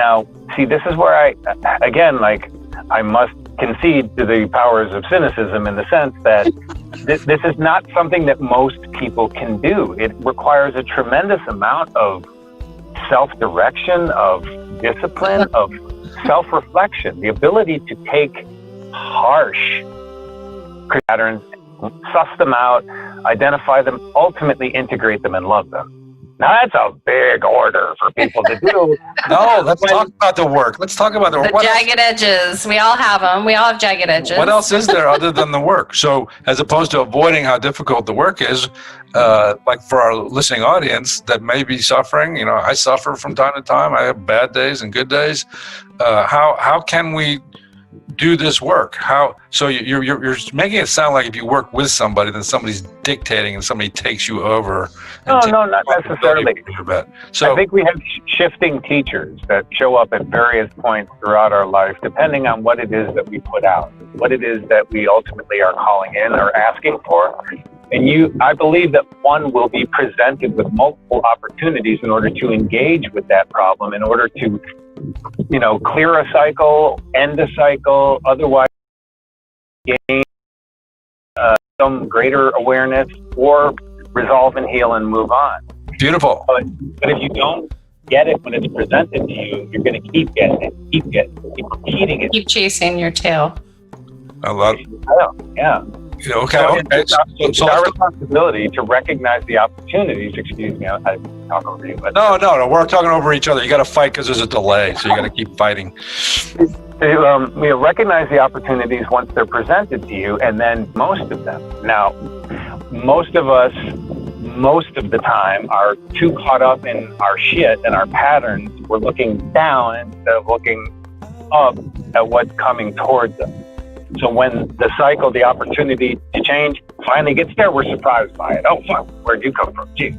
Now, see, this is where I must concede to the powers of cynicism in the sense that this is not something that most people can do. It requires a tremendous amount of self-direction, of discipline, of self-reflection, the ability to take harsh patterns, suss them out, identify them, ultimately integrate them and love them. Now that's a big order for people to do. No, let's talk about the work. Let's talk about the work. The jagged edges. We all have them. We all have jagged edges. What else is there other than the work? So as opposed to avoiding how difficult the work is, like for our listening audience that may be suffering, you know, I suffer from time to time. I have bad days and good days. How can we do this work? So you're making it sound like if you work with somebody, then somebody's dictating and somebody takes you over. No, not necessarily. So I think we have shifting teachers that show up at various points throughout our life, depending on what it is that we put out, what it is that we ultimately are calling in or asking for. And I believe that one will be presented with multiple opportunities in order to engage with that problem, in order to, you know, clear a cycle, end a cycle, otherwise gain some greater awareness, or resolve and heal and move on. Beautiful. But if you don't get it when it's presented to you, you're going to keep getting it, keep repeating it. Keep chasing your tail. I love it. Yeah. Okay. It's our responsibility to recognize the opportunities. Excuse me, I talk over you. But No, we're talking over each other. You got to fight because there's a delay, so you got to keep fighting. Recognize the opportunities once they're presented to you, and then most of them. Now, most of us, most of the time, are too caught up in our shit and our patterns. We're looking down instead of looking up at what's coming towards us. So when the cycle, the opportunity to change finally gets there, we're surprised by it. Oh, fuck, where'd you come from? Gee.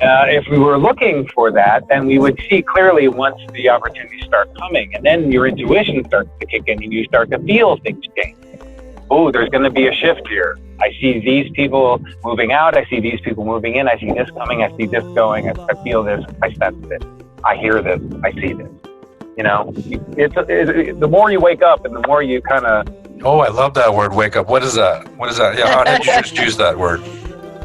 If we were looking for that, then we would see clearly once the opportunities start coming. And then your intuition starts to kick in and you start to feel things change. Oh, there's going to be a shift here. I see these people moving out. I see these people moving in. I see this coming. I see this going. I feel this. I sense it. I hear this. I see this. You know, the more you wake up and the more you kind of... Oh, I love that word, wake up. What is that? Yeah, how did you just use that word?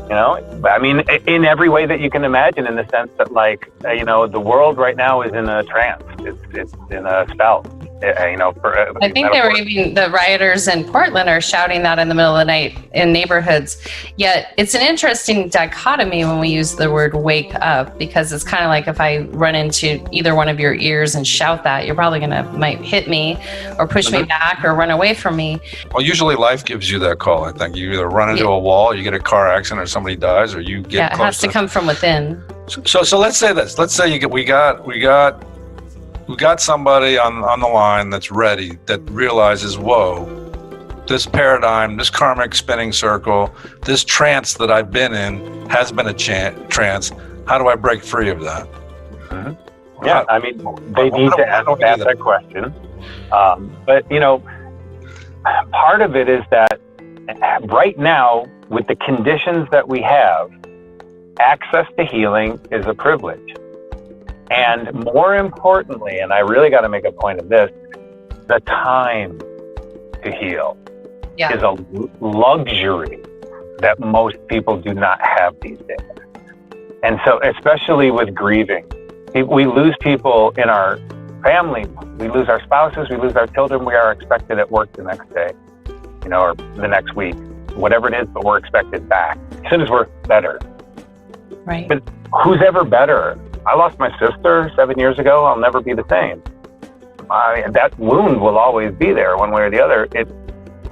You know, I mean, in every way that you can imagine, in the sense that, like, you know, the world right now is in a trance. It's in a spell. You know, I think the rioters in Portland are shouting that in the middle of the night in neighborhoods. Yet it's an interesting dichotomy when we use the word wake up, because it's kind of like if I run into either one of your ears and shout that, you're probably might hit me or push me back or run away from me. Well, usually life gives you that call. I think you either run into a wall, you get a car accident, or somebody dies, or you get close. It has to come from within. So let's say this. Let's say we got somebody on the line that's ready, that realizes, whoa, this paradigm, this karmic spinning circle, this trance that I've been in has been a trance. How do I break free of that? Mm-hmm. Yeah, I mean, they need to ask that question. But, you know, part of it is that right now, with the conditions that we have, access to healing is a privilege. And more importantly, and I really got to make a point of this, the time to heal is a luxury that most people do not have these days. And so, especially with grieving, we lose people in our family, we lose our spouses, we lose our children, we are expected at work the next day, you know, or the next week, whatever it is, but we're expected back as soon as we're better. Right. But who's ever better? I lost my sister 7 years ago. I'll never be the same. That wound will always be there one way or the other. It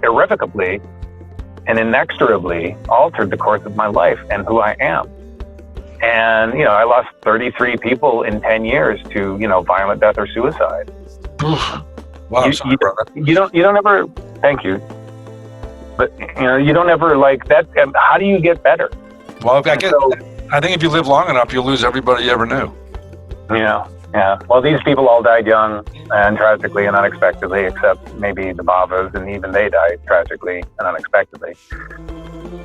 irrevocably and inexorably altered the course of my life and who I am. And, you know, I lost 33 people in 10 years to, you know, violent death or suicide. Wow, sorry, brother. You don't ever, thank you. But, you know, you don't ever like that. How do you get better? Well, I think if you live long enough, you'll lose everybody you ever knew. Yeah. Well, these people all died young and tragically and unexpectedly, except maybe the Bavas, and even they died tragically and unexpectedly.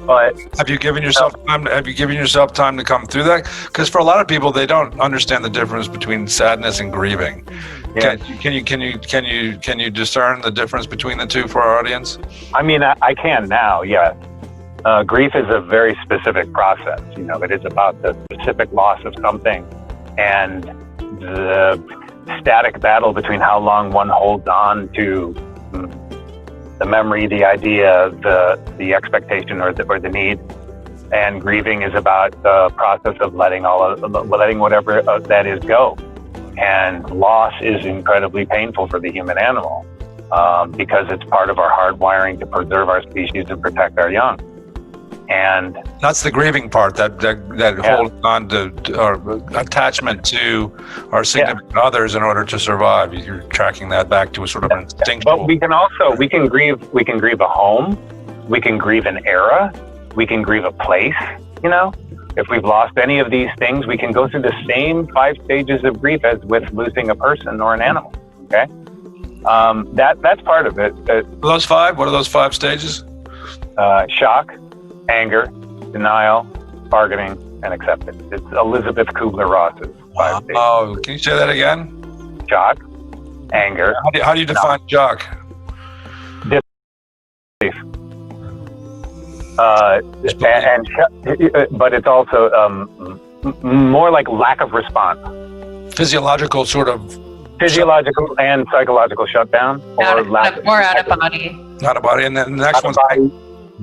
But have you given yourself time? Have you given yourself time to come through that? Because for a lot of people, they don't understand the difference between sadness and grieving. Yeah. Can you discern the difference between the two for our audience? I mean, I can now, yes. Grief is a very specific process. You know, it is about the specific loss of something and the static battle between how long one holds on to the memory, the idea, the expectation, or the need. And grieving is about the process of letting whatever that is go. And loss is incredibly painful for the human animal because it's part of our hardwiring to preserve our species and protect our young. And that's the grieving part, that holding on to our attachment to our significant others in order to survive. You're tracking that back to a sort of instinctual. But we can grieve a home, we can grieve an era, we can grieve a place. You know, if we've lost any of these things, we can go through the same 5 stages of grief as with losing a person or an animal. Okay, that's part of it. Those 5. What are those 5 stages? Shock, anger, denial, bargaining, and acceptance. It's Elizabeth Kubler-Ross's 5 stages. Oh, can you say that again? Shock, anger. How do you define shock? But it's also more like lack of response. Physiological and psychological shutdown, or out of body. Out of body, and then the next one's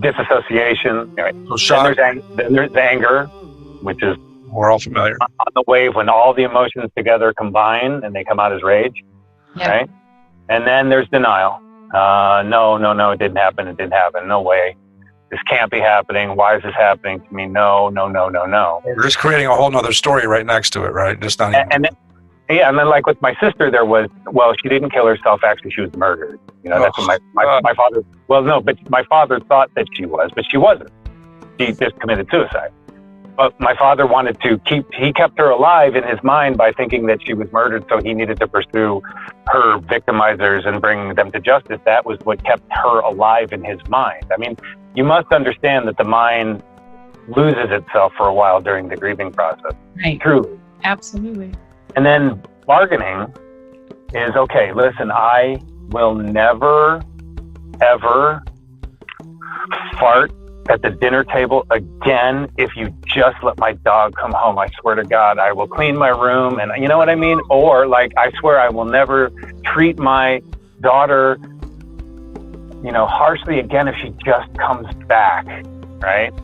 disassociation. Right. So shock. Then there's anger, which is we're all familiar. On the wave when all the emotions together combine and they come out as rage. Yeah. Right. And then there's denial. No, it didn't happen. No way. This can't be happening. Why is this happening to me? No. We're just creating a whole nother story right next to it, right? Just not even. And then like with my sister, there was, she didn't kill herself. Actually, she was murdered. You know, that's what my father. Well, no, but my father thought that she was, but she wasn't. She just committed suicide. But my father wanted to he kept her alive in his mind by thinking that she was murdered, so he needed to pursue her victimizers and bring them to justice. That was what kept her alive in his mind. I mean, you must understand that the mind loses itself for a while during the grieving process. Right. Truly. Absolutely. And then bargaining is, okay, listen, I will never, ever fart at the dinner table again if you just let my dog come home. I swear to God, I will clean my room, and you know what I mean? Or like, I swear I will never treat my daughter, harshly again if she just comes back, right?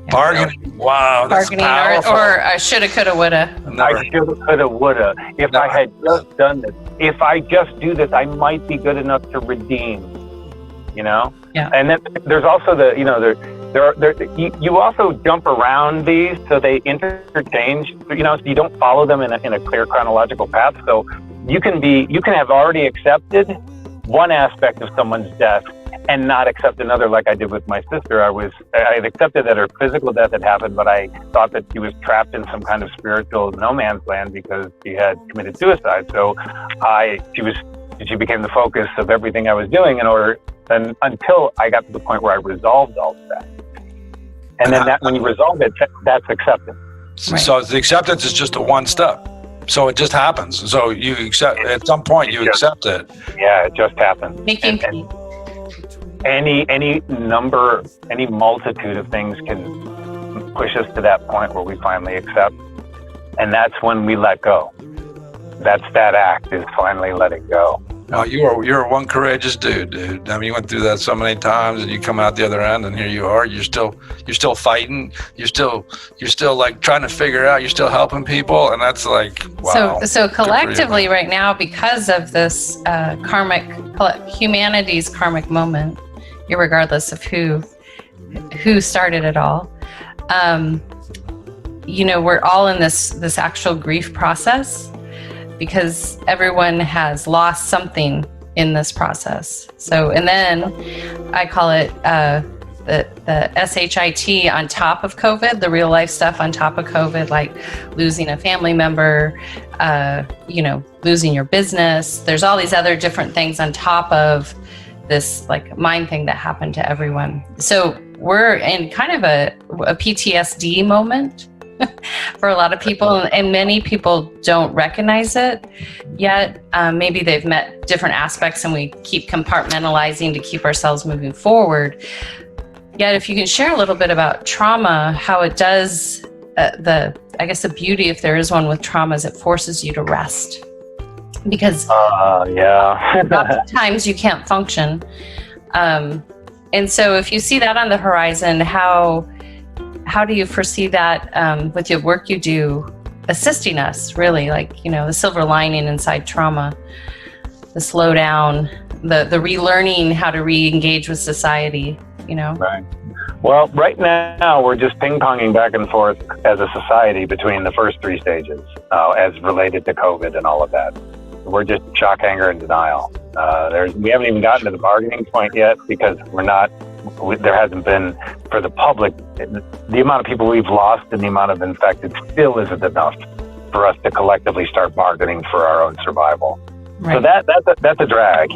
Bargaining. Wow, that's bargaining, or I shoulda, coulda, woulda. I shoulda, coulda, woulda. If I had just done this, if I just do this, I might be good enough to redeem. Yeah. And then there's also you also jump around these, so they interchange. So you don't follow them in a clear chronological path. So you can have already accepted one aspect of someone's death and not accept another, like I did with my sister. I had accepted that her physical death had happened, but I thought that she was trapped in some kind of spiritual no man's land because she had committed suicide. So she became the focus of everything I was doing until I got to the point where I resolved all of that. And then when you resolve it, that's acceptance. Right. So the acceptance is just a one step. So it just happens. So you accept, at some point you accept it. Yeah, it just happens. Making peace. Any multitude of things can push us to that point where we finally accept. And that's when we let go. That's that act, is finally letting go. You're one courageous dude. I mean, you went through that so many times, and you come out the other end, and here you are. You're still fighting. You're still like trying to figure out. You're still helping people, and that's like wow. So collectively, right now, because of this humanity's karmic moment, irregardless of who started it all, we're all in this actual grief process, because everyone has lost something in this process. So, and then I call it the SHIT on top of COVID, the real life stuff on top of COVID, like losing a family member, losing your business. There's all these other different things on top of this like mind thing that happened to everyone. So we're in kind of a PTSD moment for a lot of people, and many people don't recognize it yet. Maybe they've met different aspects and we keep compartmentalizing to keep ourselves moving forward. Yet if you can share a little bit about trauma, how it does, I guess the beauty, if there is one with trauma, is it forces you to rest. Because times you can't function. And so if you see that on the horizon, how do you foresee that with your work you do, assisting us, really, like, the silver lining inside trauma, the slowdown, the relearning how to re-engage with society, Right. Well, right now we're just ping-ponging back and forth as a society between the first three stages as related to COVID and all of that. We're just shock, anger, and denial. We haven't even gotten to the bargaining point yet because there hasn't been, for the public, the amount of people we've lost and the amount of infected still isn't enough for us to collectively start bargaining for our own survival. Right. So that's a drag,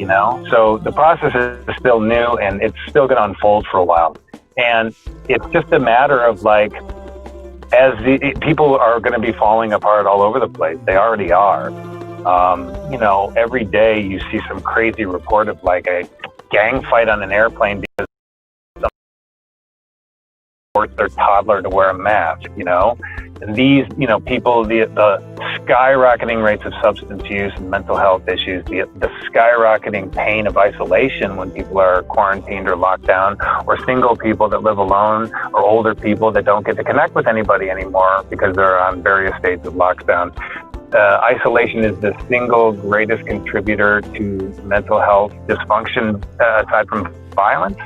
So the process is still new and it's still going to unfold for a while. And it's just a matter of as the people are going to be falling apart all over the place. They already are. Every day you see some crazy report of a gang fight on an airplane because someone forced their toddler to wear a mask, And these, people, the skyrocketing rates of substance use and mental health issues, the skyrocketing pain of isolation when people are quarantined or locked down, or single people that live alone, or older people that don't get to connect with anybody anymore because they're on various states of lockdown. Isolation is the single greatest contributor to mental health dysfunction, aside from violence.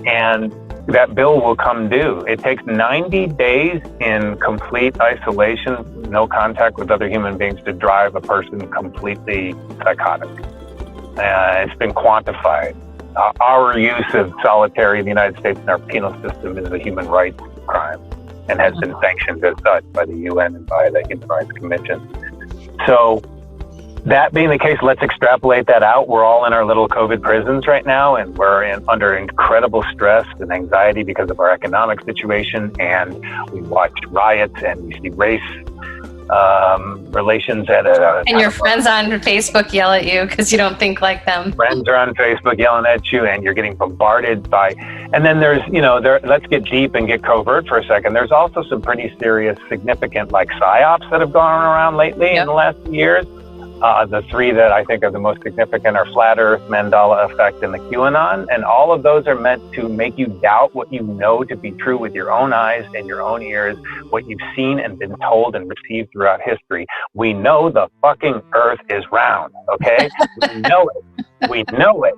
And that bill will come due. It takes 90 days in complete isolation, no contact with other human beings, to drive a person completely psychotic. It's been quantified. Our use of solitary in the United States in our penal system is a human rights crime and has been sanctioned as such by the UN and by the Human Rights Commission. So that being the case, let's extrapolate that out. We're all in our little COVID prisons right now, and we're under incredible stress and anxiety because of our economic situation. And we watch riots and we see race relations at and your friends on Facebook yell at you because you don't think like them. Friends are on Facebook yelling at you, and you're getting bombarded by. And then there's, let's get deep and get covert for a second. There's also some pretty serious, significant, psyops that have gone around lately in the last years. The three that I think are the most significant are Flat Earth, Mandela Effect, and the QAnon. And all of those are meant to make you doubt what you know to be true with your own eyes and your own ears, what you've seen and been told and received throughout history. We know the fucking Earth is round, okay? We know it. We know it.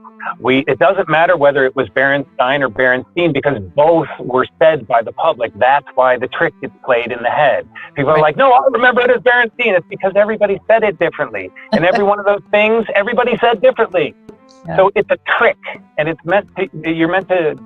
It doesn't matter whether it was Berenstein or Berenstein, because both were said by the public. That's why the trick gets played in the head. People are like, no, I remember it as Berenstein. It's because everybody said it differently. And every one of those things, everybody said differently. Yeah. So it's a trick, and you're meant to,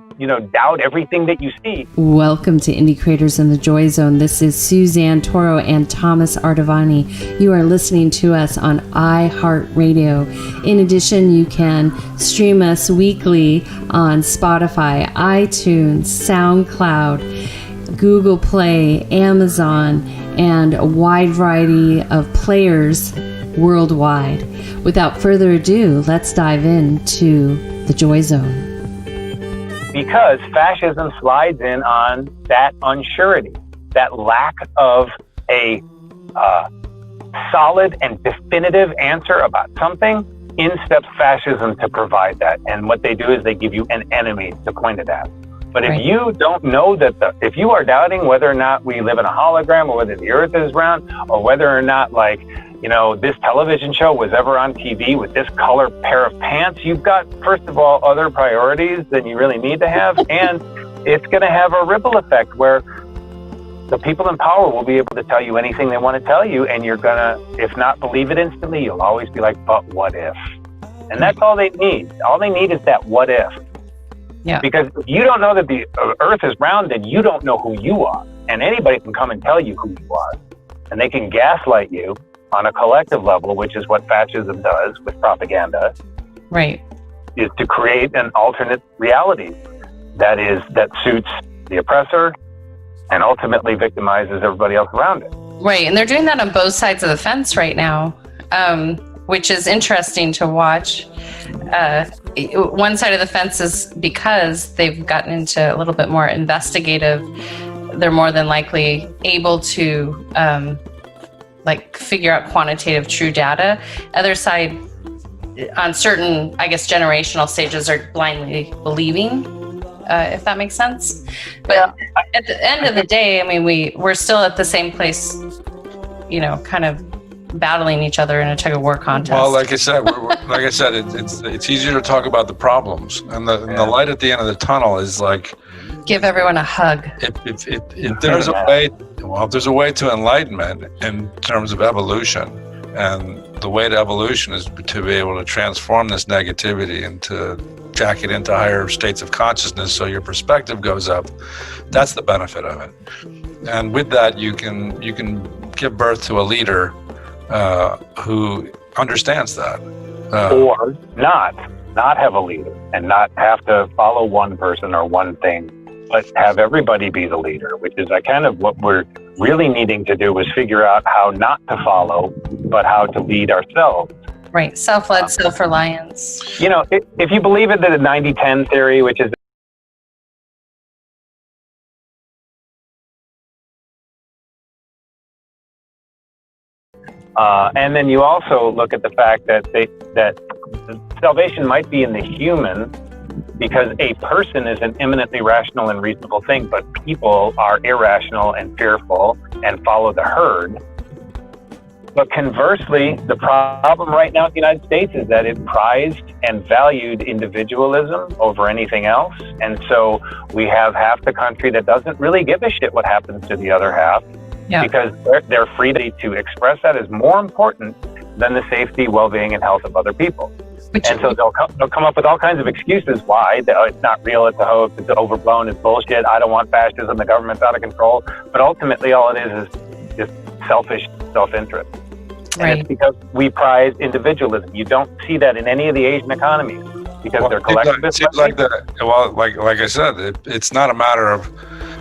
doubt everything that you see. Welcome to Indie Creators in the Joy Zone. This is Suzanne Toro and Thomas Artavani. You are listening to us on iHeartRadio. In addition, you can stream us weekly on Spotify, iTunes, SoundCloud, Google Play, Amazon, and a wide variety of players worldwide. Without further ado, let's dive into the Joy Zone. Because fascism slides in on that unsurety, that lack of a solid and definitive answer about something. In steps fascism to provide that. And what they do is they give you an enemy to point it at. But if you don't know if you are doubting whether or not we live in a hologram, or whether the Earth is round, or whether or not this television show was ever on TV with this color pair of pants, you've got, first of all, other priorities than you really need to have. And it's going to have a ripple effect where the people in power will be able to tell you anything they want to tell you. And you're going to, if not believe it instantly, you'll always be like, but what if? And that's all they need. All they need is that what if. Yeah. Because if you don't know that the Earth is round, then you don't know who you are. And anybody can come and tell you who you are. And they can gaslight you on a collective level, which is what fascism does with propaganda. Right. Is to create an alternate reality. that suits the oppressor and ultimately victimizes everybody else around it. Right, and they're doing that on both sides of the fence right now, which is interesting to watch. One side of the fence is because they've gotten into a little bit more investigative. They're more than likely able to figure out quantitative true data. Other side, on certain, I guess, generational stages, are blindly believing, if that makes sense. But at the end of the day, I mean, we're still at the same place, kind of battling each other in a tug of war contest. Well, like I said, it's easier to talk about the problems, and the light at the end of the tunnel is like, give everyone a hug. If there's a way, if there's a way to enlightenment in terms of evolution, and the way to evolution is to be able to transform this negativity and to jack it into higher states of consciousness, so your perspective goes up. That's the benefit of it. And with that, you can give birth to a leader who understands that, or not have a leader and not have to follow one person or one thing, but have everybody be the leader, which is kind of what we're really needing to do, is figure out how not to follow, but how to lead ourselves. Right, self-led self-reliance. If you believe in the 90-10 theory, which is and then you also look at the fact that salvation might be in the human, because a person is an eminently rational and reasonable thing, but people are irrational and fearful and follow the herd. But conversely, the problem right now in the United States is that it prized and valued individualism over anything else. And so we have half the country that doesn't really give a shit what happens to the other half, because their freedom to express that is more important than the safety, well-being, and health of other people. And so they'll come up with all kinds of excuses why. It's not real, it's a hoax, it's overblown, it's bullshit, I don't want fascism, the government's out of control. But ultimately all it is just selfish self-interest. And it's because we prize individualism. You don't see that in any of the Asian economies, because they're collectivist. It seems like that. Well, like I said, it's not a matter of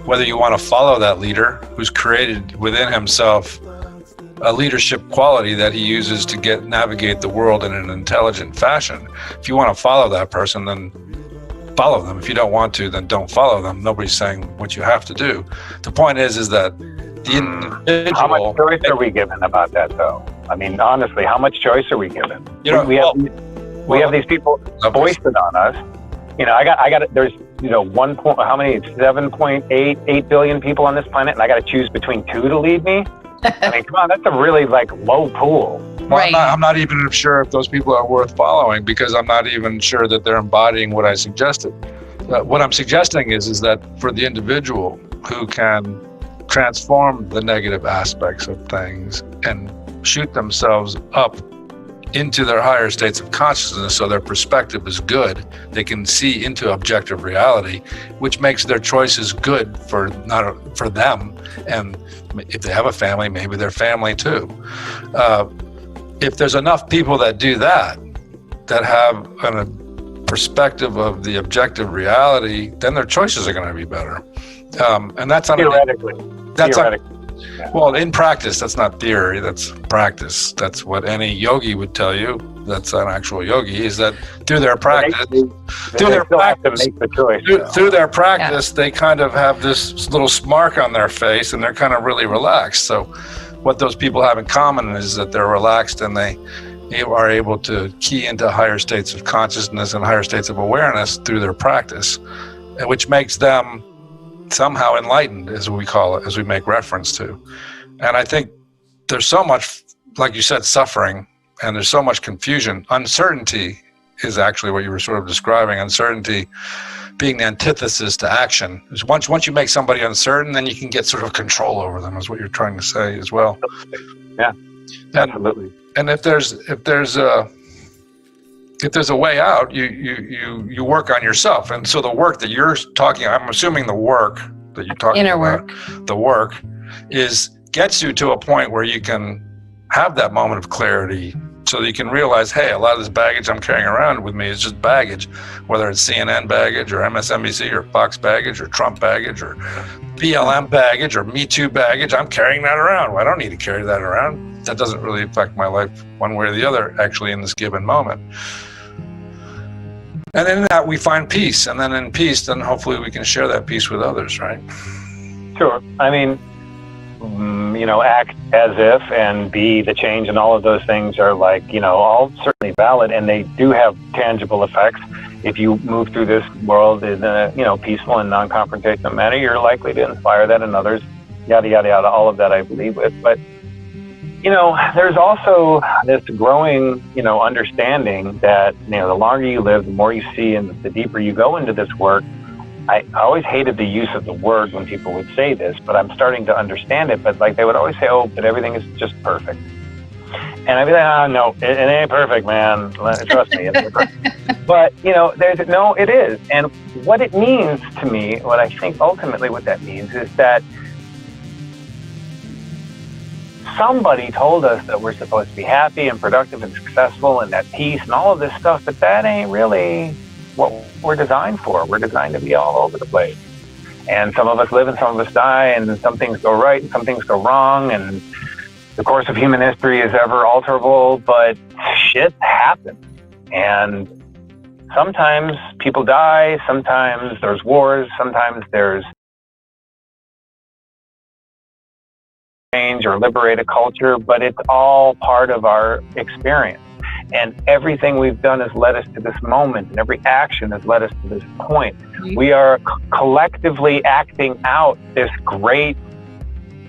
whether you want to follow that leader who's created within himself a leadership quality that he uses to navigate the world in an intelligent fashion. If you want to follow that person, then follow them. If you don't want to, then don't follow them. Nobody's saying what you have to do. The point is that the individual... How much choice are we given about that, though? I mean, honestly, how much choice are we given? We have these people foisted on us. I got there's 7.8 billion people on this planet, and I got to choose between two to lead me. I mean, come on, that's a really low pool. Well, I'm not even sure if those people are worth following, because I'm not even sure that they're embodying what I suggested. What I'm suggesting is that for the individual who can transform the negative aspects of things and shoot themselves up into their higher states of consciousness, so their perspective is good, they can see into objective reality, which makes their choices good for them, and if they have a family, maybe their family too. If there's enough people that do that have a perspective of the objective reality, then their choices are going to be better. And that's theoretically. Well, in practice, that's not theory, that's practice. That's what any yogi would tell you. That's an actual yogi, is that through their practice, they kind of have this little smirk on their face, and they're kind of really relaxed. So what those people have in common is that they're relaxed, and they are able to key into higher states of consciousness and higher states of awareness through their practice, which makes them somehow enlightened, as we call it, as we make reference to. And I think there's so much, like you said, suffering, and there's so much confusion. Uncertainty is actually what you were sort of describing, uncertainty being the antithesis to action. Once you make somebody uncertain, then you can get sort of control over them, is what you're trying to say as well. Yeah, absolutely. And if there's a way out, you work on yourself. And so the work that you're talking, I'm assuming the work that you're talking inner about, work. The work gets you to a point where you can have that moment of clarity, so you can realize, hey, a lot of this baggage I'm carrying around with me is just baggage, whether it's CNN baggage or MSNBC or Fox baggage or Trump baggage or BLM baggage or Me Too baggage. I'm carrying that around. Well, I don't need to carry that around. That doesn't really affect my life one way or the other, actually, in this given moment. And in that, we find peace. And then in peace, then hopefully we can share that peace with others, right? Sure. I mean, act as if and be the change, and all of those things are like, all certainly valid, and they do have tangible effects. If you move through this world in a, peaceful and non-confrontational manner, you're likely to inspire that in others, yada, yada, yada, all of that I believe with. But, there's also this growing, understanding that, the longer you live, the more you see, and the deeper you go into this work. I always hated the use of the word when people would say this, but I'm starting to understand it. But like they would always say, oh, but everything is just perfect. And I'd be like, oh, no, it ain't perfect, man. Trust me, it's perfect. But, it is. And what it means to me, what I think ultimately what that means is that somebody told us that we're supposed to be happy and productive and successful and at peace and all of this stuff, but that ain't really what we're designed for. We're designed to be all over the place. And some of us live and some of us die, and some things go right and some things go wrong, and the course of human history is ever alterable, but shit happens. And sometimes people die, sometimes there's wars, sometimes there's change or liberate a culture, but it's all part of our experience. And everything we've done has led us to this moment, and every action has led us to this point. We are collectively acting out this great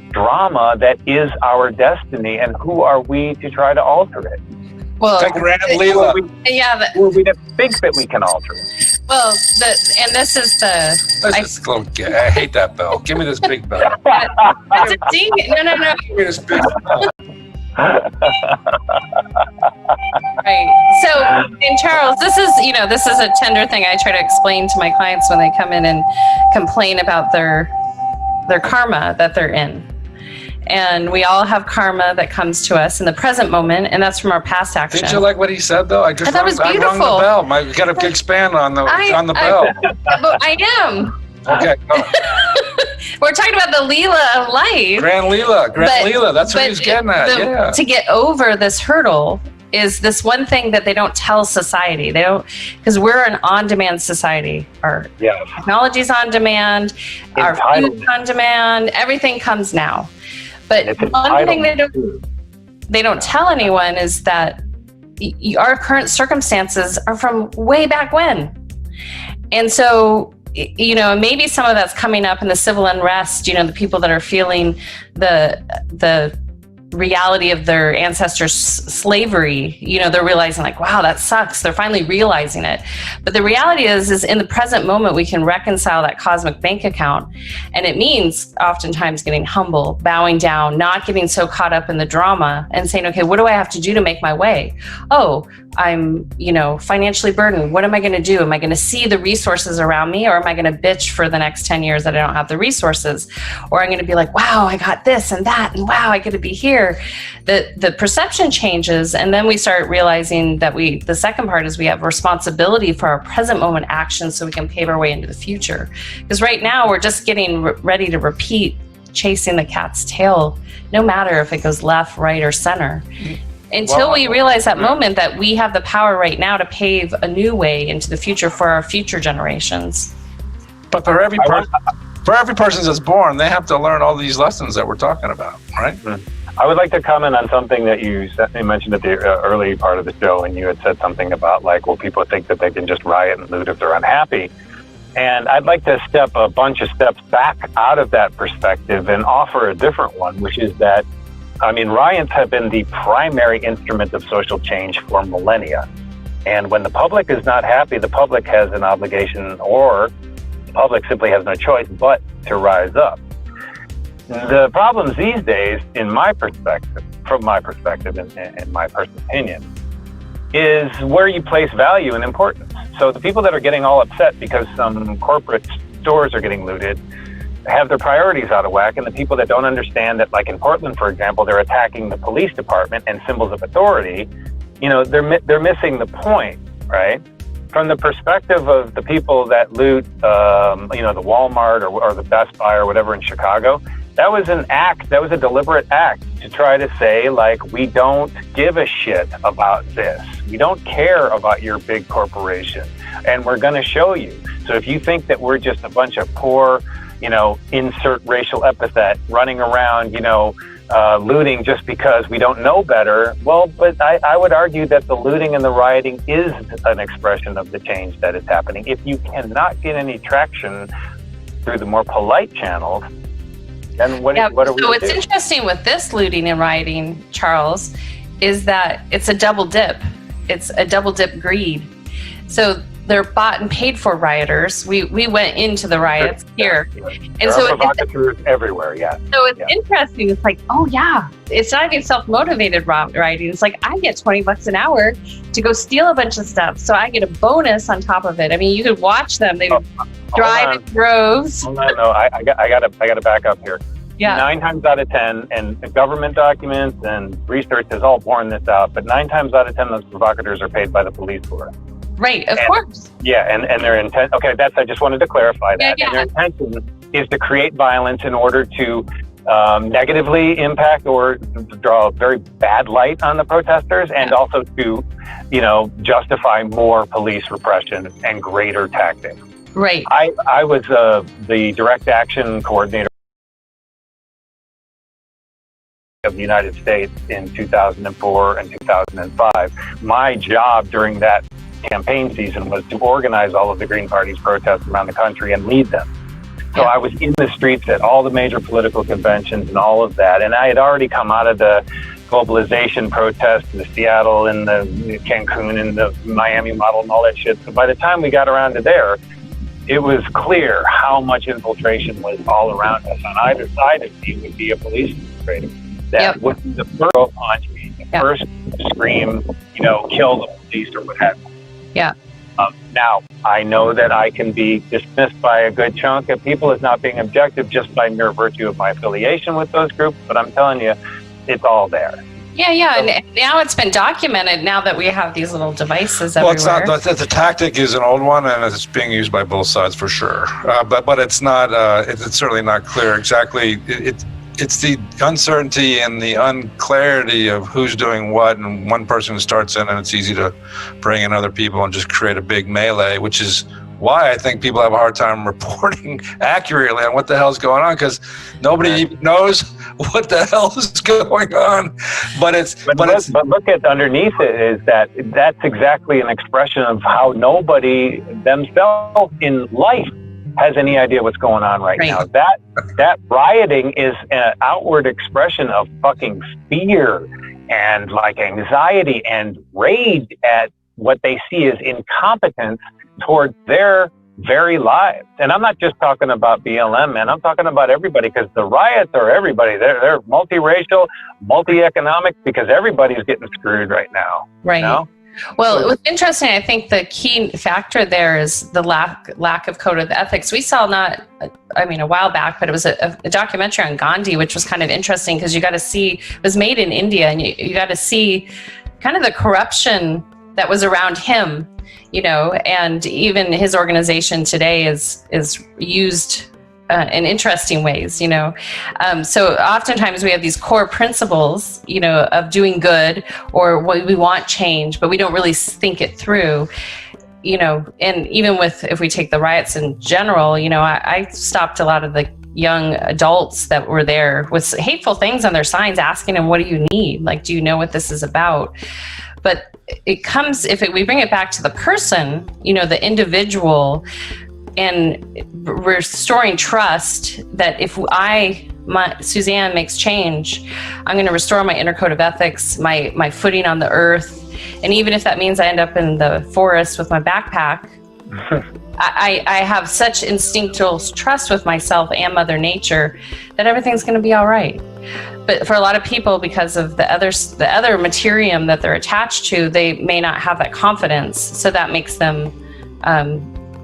drama that is our destiny, and who are we to try to alter it? Well, Grand Leela. We have think that we can alter it. Well, this is the. I hate that bell. Give me this big bell. It's a ding. No. Give me this big bell. Right. So, and Charles, this is a tender thing I try to explain to my clients when they come in and complain about their karma that they're in. And we all have karma that comes to us in the present moment, and that's from our past action. Didn't you like what he said, though? I thought it was beautiful. I rung the bell. We got to expand on the bell. I am. Okay. Go. We're talking about the Leela of life. Grand Leela. That's what he's getting at. To get over this hurdle is this one thing that they don't tell society. They don't, because we're an on-demand society. Our technology's on demand, our food's on demand, everything comes now. But one thing they don't tell anyone is that our current circumstances are from way back when. And so, maybe some of that's coming up in the civil unrest, the people that are feeling the reality of their ancestors' slavery, they're realizing like, wow, that sucks. They're finally realizing it. But the reality is in the present moment, we can reconcile that cosmic bank account. And it means oftentimes getting humble, bowing down, not getting so caught up in the drama and saying, okay, what do I have to do to make my way? Oh, I'm, financially burdened. What am I going to do? Am I going to see the resources around me, or am I going to bitch for the next 10 years that I don't have the resources? Or I'm going to be like, wow, I got this and that, and wow, I get to be here. The perception changes, and then we start realizing that the second part is we have responsibility for our present moment actions so we can pave our way into the future. Because right now we're just getting ready to repeat chasing the cat's tail, no matter if it goes left, right, or center. Until we realize that moment that we have the power right now to pave a new way into the future for our future generations. But for every person that's born, they have to learn all these lessons that we're talking about, right? I would like to comment on something that you mentioned at the early part of the show, and you had said something about people think that they can just riot and loot if they're unhappy. And I'd like to step a bunch of steps back out of that perspective and offer a different one, which is that riots have been the primary instrument of social change for millennia. And when the public is not happy, the public has an obligation, or the public simply has no choice but to rise up. The problems these days, from my perspective and my personal opinion, is where you place value and importance. So the people that are getting all upset because some corporate stores are getting looted have their priorities out of whack, and the people that don't understand that, like in Portland, for example, they're attacking the police department and symbols of authority, they're missing the point, right? From the perspective of the people that loot, the Walmart or the Best Buy or whatever in Chicago, that was an act. That was a deliberate act to try to say, like, we don't give a shit about this. We don't care about your big corporation, and we're going to show you. So if you think that we're just a bunch of poor, insert racial epithet running around, looting just because we don't know better, well, but I would argue that the looting and the rioting is an expression of the change that is happening. If you cannot get any traction through the more polite channels, then what are we So to what's do? interesting with this looting and rioting, Charles, is that it's a double dip. It's a double dip greed. So they're bought and paid for rioters. We went into the riots here. And There so are provocateurs everywhere, yeah. So it's interesting. It's like, oh yeah, it's not even self-motivated rioting. It's like, I get $20 an hour to go steal a bunch of stuff, so I get a bonus on top of it. I mean, you could watch them. They drive in droves. No, I gotta back up here. Yeah. 9 times out of 10, and government documents and research has all borne this out, but 9 times out of 10, those provocateurs are paid by the police for it. Right, of course. Yeah, and their intent, okay, I just wanted to clarify that. Yeah. And their intention is to create violence in order to negatively impact or draw a very bad light on the protesters, and also to, justify more police repression and greater tactics. Right. I was the direct action coordinator of the United States in 2004 and 2005. My job during that campaign season was to organize all of the Green Party's protests around the country and lead them. So I was in the streets at all the major political conventions and all of that. And I had already come out of the globalization protests, the Seattle and the Cancun and the Miami model and all that shit. So by the time we got around to there, it was clear how much infiltration was all around us. On either side of me would be a police infiltrator that would be the first punch, the first scream, kill the police or what have you. Yeah. Now, I know that I can be dismissed by a good chunk of people as not being objective just by mere virtue of my affiliation with those groups, but I'm telling you, it's all there. Yeah, and now it's been documented now that we have these little devices everywhere. Well, it's not. The tactic is an old one, and it's being used by both sides for sure. But it's not. It's certainly not clear exactly. It's the uncertainty and the unclarity of who's doing what, and one person starts in, and it's easy to bring in other people and just create a big melee, which is why I think people have a hard time reporting accurately on what the hell's going on, because nobody even knows what the hell is going on. But look at underneath it is that's exactly an expression of how nobody themselves in life has any idea what's going on right now. That rioting is an outward expression of fucking fear and like anxiety and rage at what they see as incompetence towards their very lives. And I'm not just talking about BLM, man. I'm talking about everybody, because the riots are everybody. They're multiracial, multi-economic, because everybody's getting screwed right now. Right. Well, what's interesting, I think the key factor there is the lack of code of ethics. We saw a while back, but it was a documentary on Gandhi, which was kind of interesting because you got to see, it was made in India, and you got to see kind of the corruption that was around him, and even his organization today is used in interesting ways, So oftentimes we have these core principles, of doing good, or we want change, but we don't really think it through, and even if we take the riots in general, I stopped a lot of the young adults that were there with hateful things on their signs, asking them, what do you need? Like, do you know what this is about? But it comes, we bring it back to the person, the individual, and restoring trust that if Suzanne makes change, I'm going to restore my inner code of ethics, my footing on the earth. And even if that means I end up in the forest with my backpack, I have such instinctual trust with myself and Mother Nature that everything's going to be all right. But for a lot of people, because of the other materium that they're attached to, they may not have that confidence. So that makes them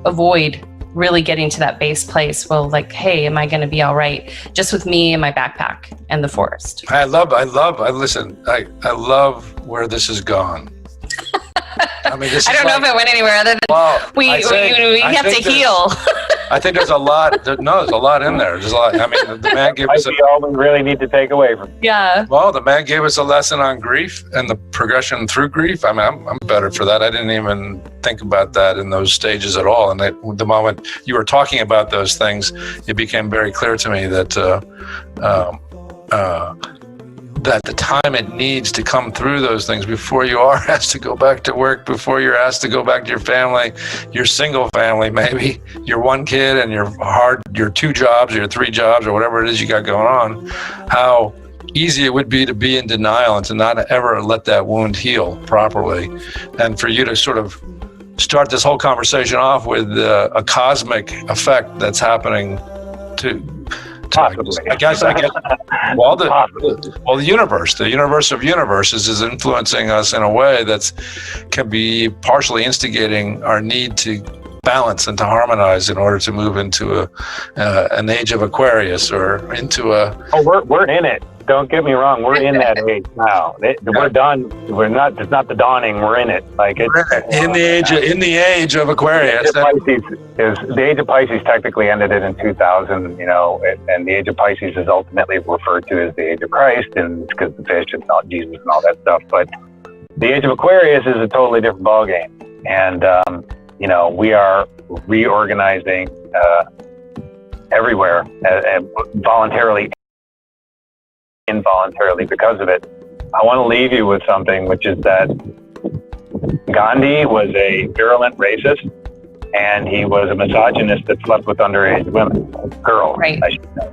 avoid really getting to that base place. Well, like, hey, am I going to be all right just with me and my backpack and the forest? I love where this has gone. I mean, this I is don't know if it went anywhere other than we have to heal. I think there's a lot. There's a lot in there. There's a lot. I mean, the man gave us all we really need to take away from it. Yeah. Well, the man gave us a lesson on grief and the progression through grief. I mean, I'm better for that. I didn't even think about that in those stages at all. And the moment you were talking about those things, it became very clear to me that that the time it needs to come through those things before you are asked to go back to work, before you're asked to go back to your family, your single family, maybe your one kid and your 2 jobs or your 3 jobs or whatever it is you got going on, how easy it would be to be in denial and to not ever let that wound heal properly. And for you to sort of start this whole conversation off with a cosmic effect that's happening to I guess. Well, the universe of universes is influencing us in a way that can be partially instigating our need to balance and to harmonize in order to move into an age of Aquarius or into a. Oh, we're in it. Don't get me wrong. We're in that age now. We're done. We're not. It's not the dawning. We're in it. Like it's in the age of Aquarius. The age of Pisces technically ended it in 2000. And the age of Pisces is ultimately referred to as the age of Christ, and it's because the fish and not Jesus and all that stuff. But the age of Aquarius is a totally different ballgame, and we are reorganizing everywhere, voluntarily. Involuntarily because of it. I want to leave you with something, which is that Gandhi was a virulent racist, and he was a misogynist that slept with underage girls, right. I should say.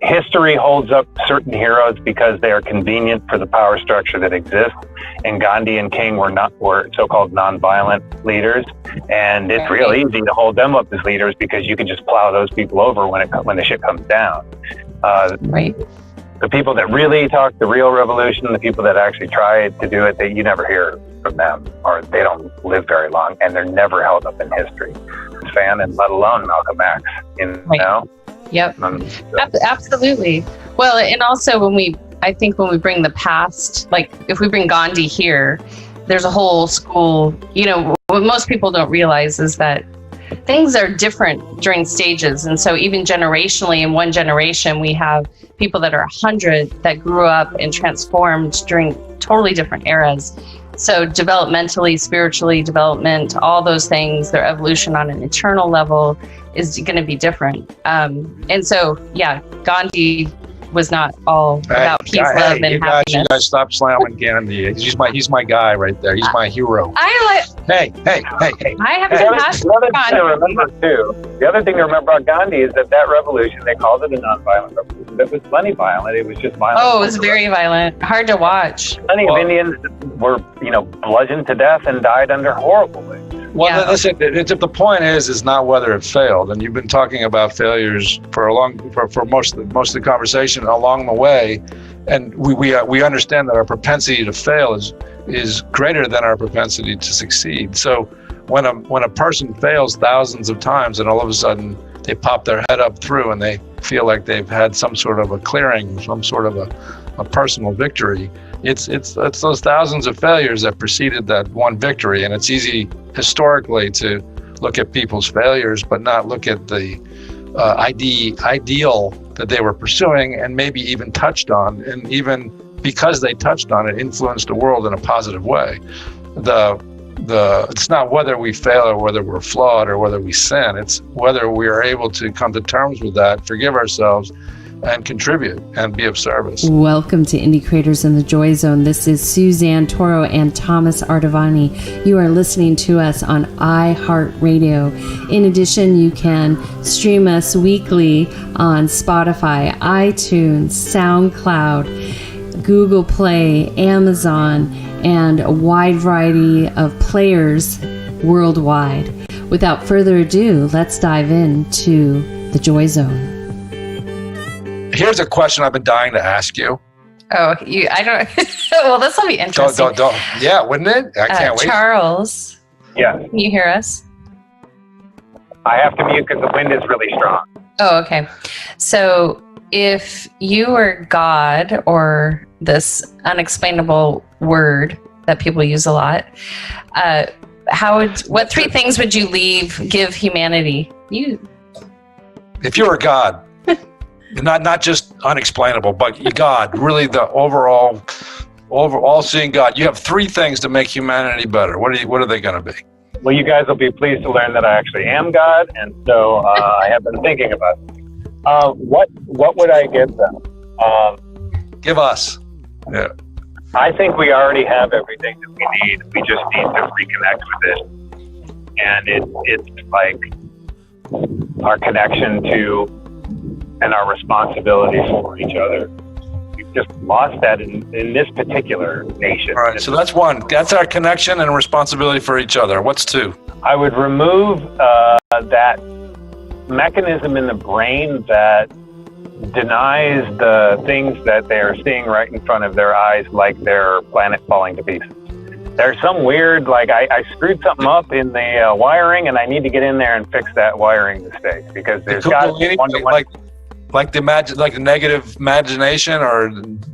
History holds up certain heroes because they are convenient for the power structure that exists, and Gandhi and King were so-called nonviolent leaders, and it's real easy to hold them up as leaders because you can just plow those people over when the shit comes down. Right. The people that really talk the real revolution, the people that actually tried to do it, you never hear from them, or they don't live very long, and they're never held up in history. Fan, and let alone Malcolm X. Yep. Absolutely. Well, and also when we bring the past, like if we bring Gandhi here, there's a whole school. What most people don't realize is that things are different during stages. And so even generationally, in one generation, we have people that are 100 that grew up and transformed during totally different eras. So developmentally, spiritually, development, all those things, their evolution on an internal level is going to be different. And so, Gandhi was not all about peace, love, and happiness. You guys stop slamming Gandhi. He's my guy right there. He's my hero. Hey. I have a passion for Gandhi. The other thing to remember about Gandhi is that revolution, they called it a nonviolent revolution. It was plenty violent. It was just violent. Oh, it was very violent. Hard to watch. Plenty of Indians were, bludgeoned to death and died under horrible ways. Well, listen. The point is not whether it failed, and you've been talking about failures for most of the conversation along the way, and we understand that our propensity to fail is greater than our propensity to succeed. So when a person fails thousands of times, and all of a sudden they pop their head up through and they feel like they've had some sort of a clearing, some sort of a personal victory. It's those thousands of failures that preceded that one victory, and it's easy historically to look at people's failures, but not look at the ideal that they were pursuing and maybe even touched on, and even because they touched on it, influenced the world in a positive way. It's not whether we fail or whether we're flawed or whether we sin. It's whether we are able to come to terms with that, forgive ourselves, and contribute and be of service. Welcome to Indie Creators in the Joy Zone. This is Suzanne Toro and Thomas Artavani. You are listening to us on iHeartRadio. In addition, you can stream us weekly on Spotify, iTunes, SoundCloud, Google Play, Amazon, and a wide variety of players worldwide. Without further ado, let's dive into the Joy Zone. Here's a question I've been dying to ask you. Oh, I don't. Well, this will be interesting. Yeah, wouldn't it? I can't wait. Charles. Yeah. Can you hear us? I have to mute because the wind is really strong. Oh, okay. So if you were God or this unexplainable word that people use a lot. What 3 things would you give humanity? If you were God, not just unexplainable, but God, really the overall seeing God, you have 3 things to make humanity better. What are they going to be? Well, you guys will be pleased to learn that I actually am God, and so I have been thinking about it. What would I give them? Give us. Yeah. I think we already have everything that we need. We just need to reconnect with it. And it's like our connection to and our responsibility for each other. We've just lost that in this particular nation. All right, so that's 1. That's our connection and responsibility for each other. What's 2? I would remove that mechanism in the brain that denies the things that they're seeing right in front of their eyes, like their planet falling to pieces. There's some weird, like I screwed something up in the wiring, and I need to get in there and fix that wiring mistake, because there's got to be one. Like the negative imagination or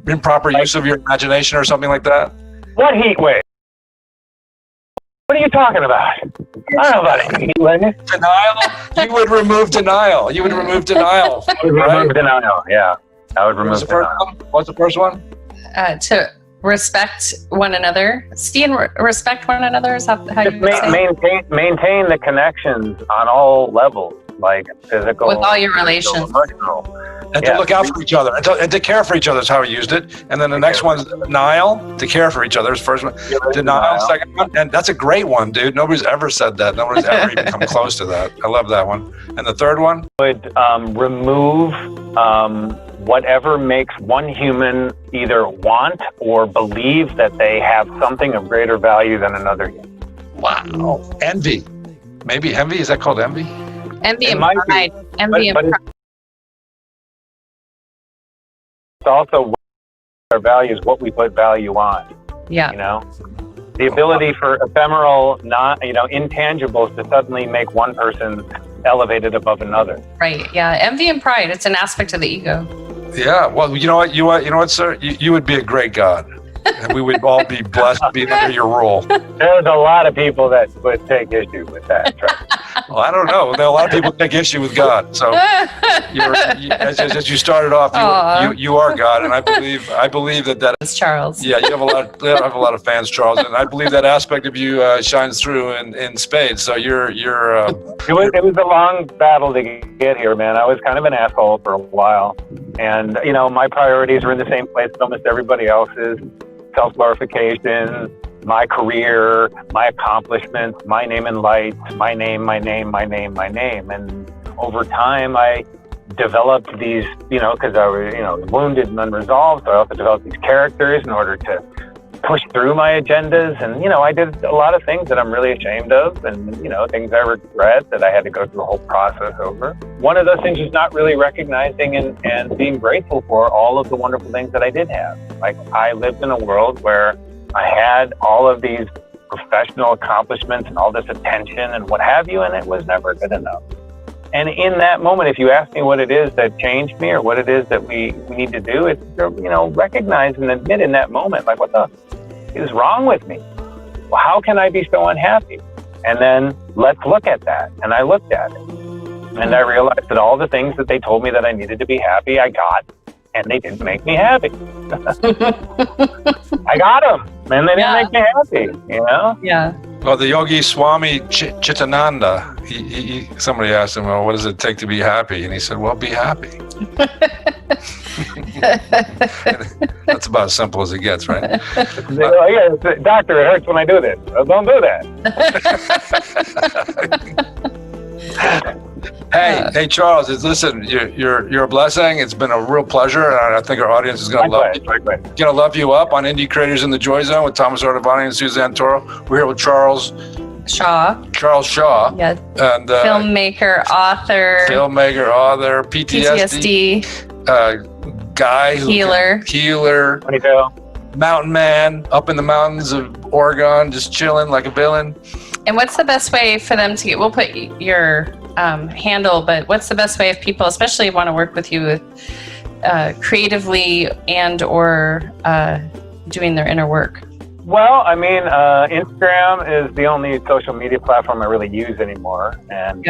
improper use of your imagination or something like that? What heat wave? What are you talking about? I don't know about heat wave. Denial? You would remove denial. I would remove denial, yeah. I would remove denial. What's the first one? To respect one another. Stian, respect one another is how you maintain the connections on all levels. Like physical, with all your relations, emotional. And to look out for each other, and to care for each other is how he used it. And then the next one's denial, to care for each other is first one. Denial, second one. And that's a great one, dude. Nobody's ever said that. Nobody's ever even come close to that. I love that one. And the third one? Would remove whatever makes one human either want or believe that they have something of greater value than another human. Wow. Envy. Maybe envy? Is that called envy? Envy and pride. Envy and pride. It's also what our values, what we put value on. Yeah. You know, the ability for ephemeral, intangibles to suddenly make one person elevated above another. Right. Yeah. Envy and pride. It's an aspect of the ego. Yeah. Well, you know what, sir? You would be a great God. And we would all be blessed to be under your rule. There's a lot of people that would take issue with that. Well, I don't know. There are a lot of people take issue with God. So, as you started off, you are God, and I believe that is Charles. Yeah, you have a lot of fans, Charles, and I believe that aspect of you shines through in spades. So you're. It was a long battle to get here, man. I was kind of an asshole for a while, and my priorities were in the same place as almost everybody else's. Self-glorification, my career, my accomplishments, my name in lights, my name. And over time, I developed these, because I was, wounded and unresolved. So I also developed these characters in order to push through my agendas. And, I did a lot of things that I'm really ashamed of and, things I regret that I had to go through a whole process over. One of those things was not really recognizing and being grateful for all of the wonderful things that I did have. Like, I lived in a world where I had all of these professional accomplishments and all this attention and what have you, and it was never good enough. And in that moment, if you ask me what it is that changed me or what it is that we need to do, it's, recognize and admit in that moment, like, what the is wrong with me? Well, how can I be so unhappy? And then let's look at that. And I looked at it. And I realized that all the things that they told me that I needed to be happy, I got. And they didn't make me happy. I got them. And they didn't make me happy, Yeah. Well, the yogi Swami Chitananda, somebody asked him, well, what does it take to be happy? And he said, well, be happy. That's about as simple as it gets, right? Doctor, it hurts when I do this. Well, don't do that. Hey, Charles, listen, you're a blessing. It's been a real pleasure, and I think our audience is going to love you up on Indie Creators in the JoyZone with Thomas Artivani and Suzanne Toro. We're here with Charles Shaw. Yeah. And filmmaker, author, PTSD. Guy, healer, mountain man, up in the mountains of Oregon, just chilling like a villain. And what's the best way for them to get? We'll put your handle, but what's the best way if people, especially want to work with you with creatively and or doing their inner work? Well, I mean, Instagram is the only social media platform I really use anymore, and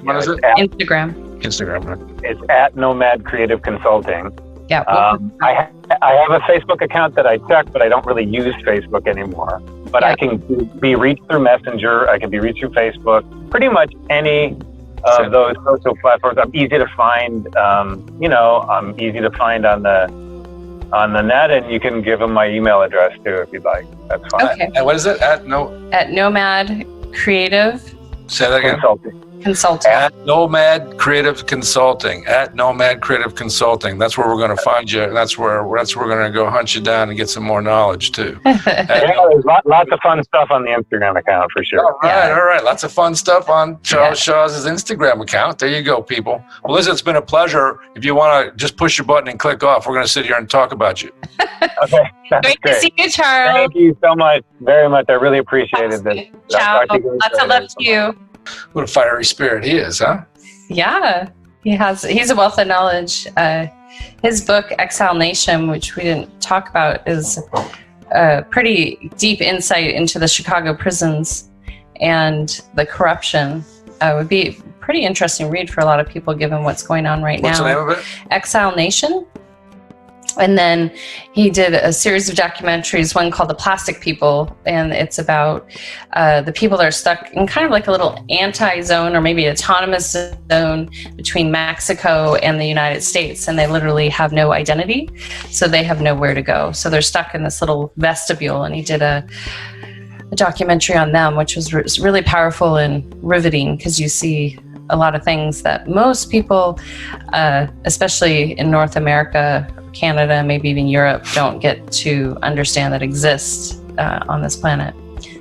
what is it? Instagram. Instagram. It's at Nomad Creative Consulting. Yeah. I have a Facebook account that I check, but I don't really use Facebook anymore. But I can be reached through Messenger. I can be reached through Facebook. Pretty much any of those social platforms. I'm easy to find. I'm easy to find on the net, and you can give them my email address too if you'd like. That's fine. Okay. And what is it? At Nomad Creative Say that again. Consulting. At Nomad Creative Consulting. At Nomad Creative Consulting. That's where we're going to find you. That's where we're going to go hunt you down and get some more knowledge too. There's lots of fun stuff on the Instagram account for sure. All right. Lots of fun stuff on Charles Shaw's Instagram account. There you go, people. Well, listen, it's been a pleasure. If you want to just push your button and click off, we're going to sit here and talk about you. Okay. Great to see you, Charles. Thank you so much. Very much. I really appreciated this. Ciao. Lots of love to you. What a fiery spirit he is, huh? Yeah, he's a wealth of knowledge. His book, Exile Nation, which we didn't talk about, is a pretty deep insight into the Chicago prisons and the corruption. Would be a pretty interesting read for a lot of people given what's going on right now. What's the name of it? Exile Nation. And then he did a series of documentaries, one called The Plastic People, and it's about the people that are stuck in kind of like a little anti-zone or maybe autonomous zone between Mexico and the United States, and they literally have no identity, so they have nowhere to go. So they're stuck in this little vestibule, and he did a documentary on them, which was really powerful and riveting because you see a lot of things that most people, especially in North America, Canada, maybe even Europe, don't get to understand that exists on this planet.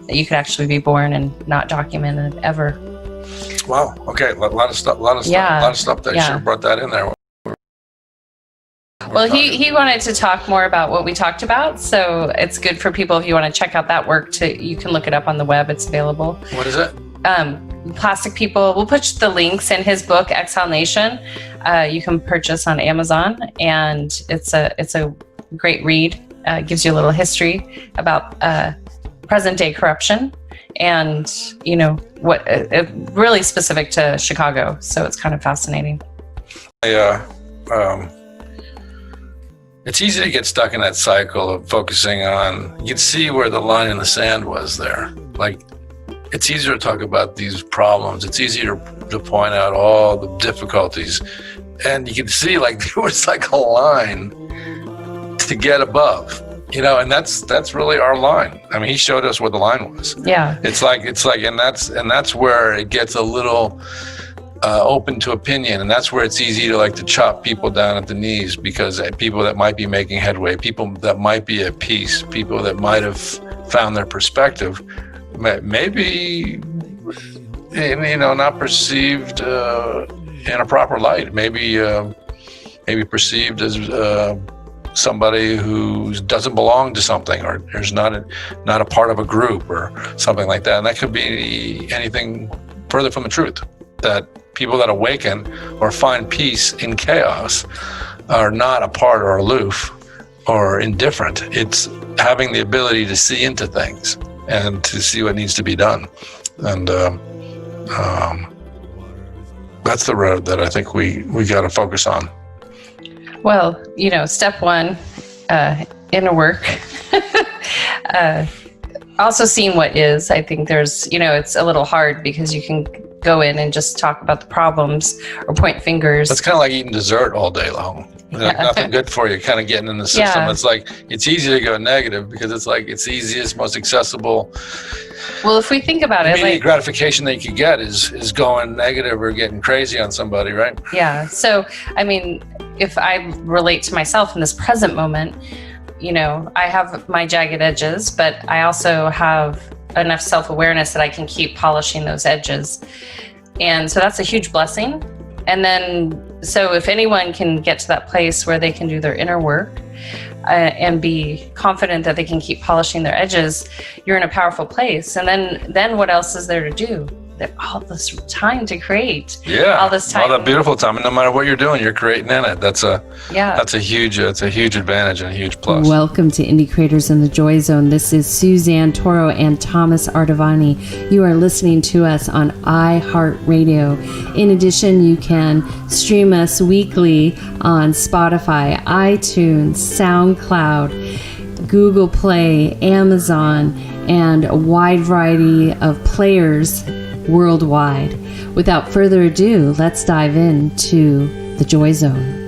That you could actually be born and not documented ever. Wow. Okay. A lot of stuff. A lot of stuff that you should have brought that in there. Well, he wanted to talk more about what we talked about, so it's good for people if you want to check out that work. You can look it up on the web. It's available. What is it? Plastic People. We'll put the links in his book, Exile Nation. You can purchase on Amazon, and it's a great read. Gives you a little history about present day corruption, and what really specific to Chicago. So it's kind of fascinating. It's easy to get stuck in that cycle of focusing on. You can see where the line in the sand was there. Like, it's easier to talk about these problems. It's easier to point out all the difficulties. And you can see like there was like a line to get above, and that's really our line. I mean, he showed us where the line was. Yeah. It's like, and that's where it gets a little open to opinion. And that's where it's easy to chop people down at the knees, because people that might be making headway, people that might be at peace, people that might have found their perspective, maybe not perceived in a proper light, maybe perceived as somebody who doesn't belong to something, or is not a part of a group or something like that. And that could be anything further from the truth, that people that awaken or find peace in chaos are not apart or aloof or indifferent. It's having the ability to see into things and to see what needs to be done. And that's the road that I think we got to focus on. Well, step one, inner work. Also seeing what is. I think there's, it's a little hard because you can go in and just talk about the problems or point fingers. It's kind of like eating dessert all day long. Nothing good for you, kind of getting in the system. It's like, it's easy to go negative because it's like, it's easiest, most accessible. Well, if we think about it, immediate gratification that you could get is going negative or getting crazy on somebody, right? Yeah. So, I mean, if I relate to myself in this present moment, I have my jagged edges, but I also have enough self-awareness that I can keep polishing those edges. And so that's a huge blessing. And then, so if anyone can get to that place where they can do their inner work and be confident that they can keep polishing their edges, you're in a powerful place. And then what else is there to do? all this time to create. Yeah, all this time, all that beautiful time, and no matter what you're doing, you're creating in it. That's a huge advantage and a huge plus. Welcome to Indie Creators in the Joy Zone. This is Suzanne Toro and Thomas Artavani. You are listening to us on iHeartRadio. In addition, you can stream us weekly on Spotify, iTunes, SoundCloud, Google Play, Amazon, and a wide variety of players worldwide. Without further ado, let's dive into the Joy Zone.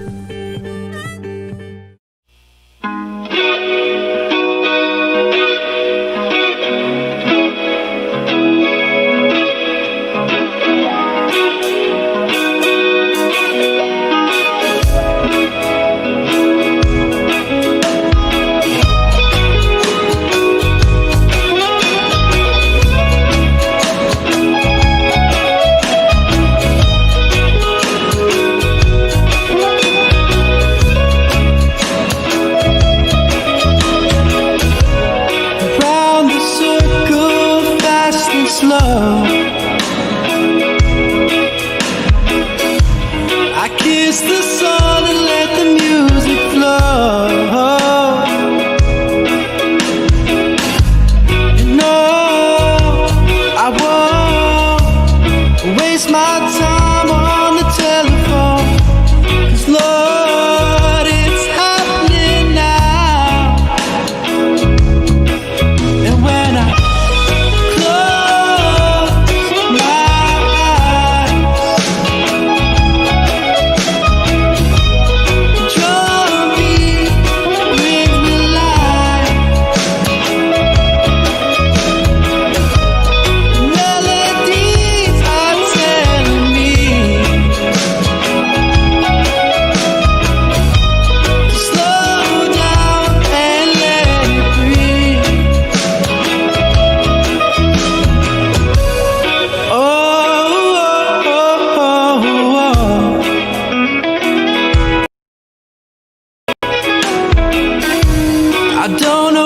I don't know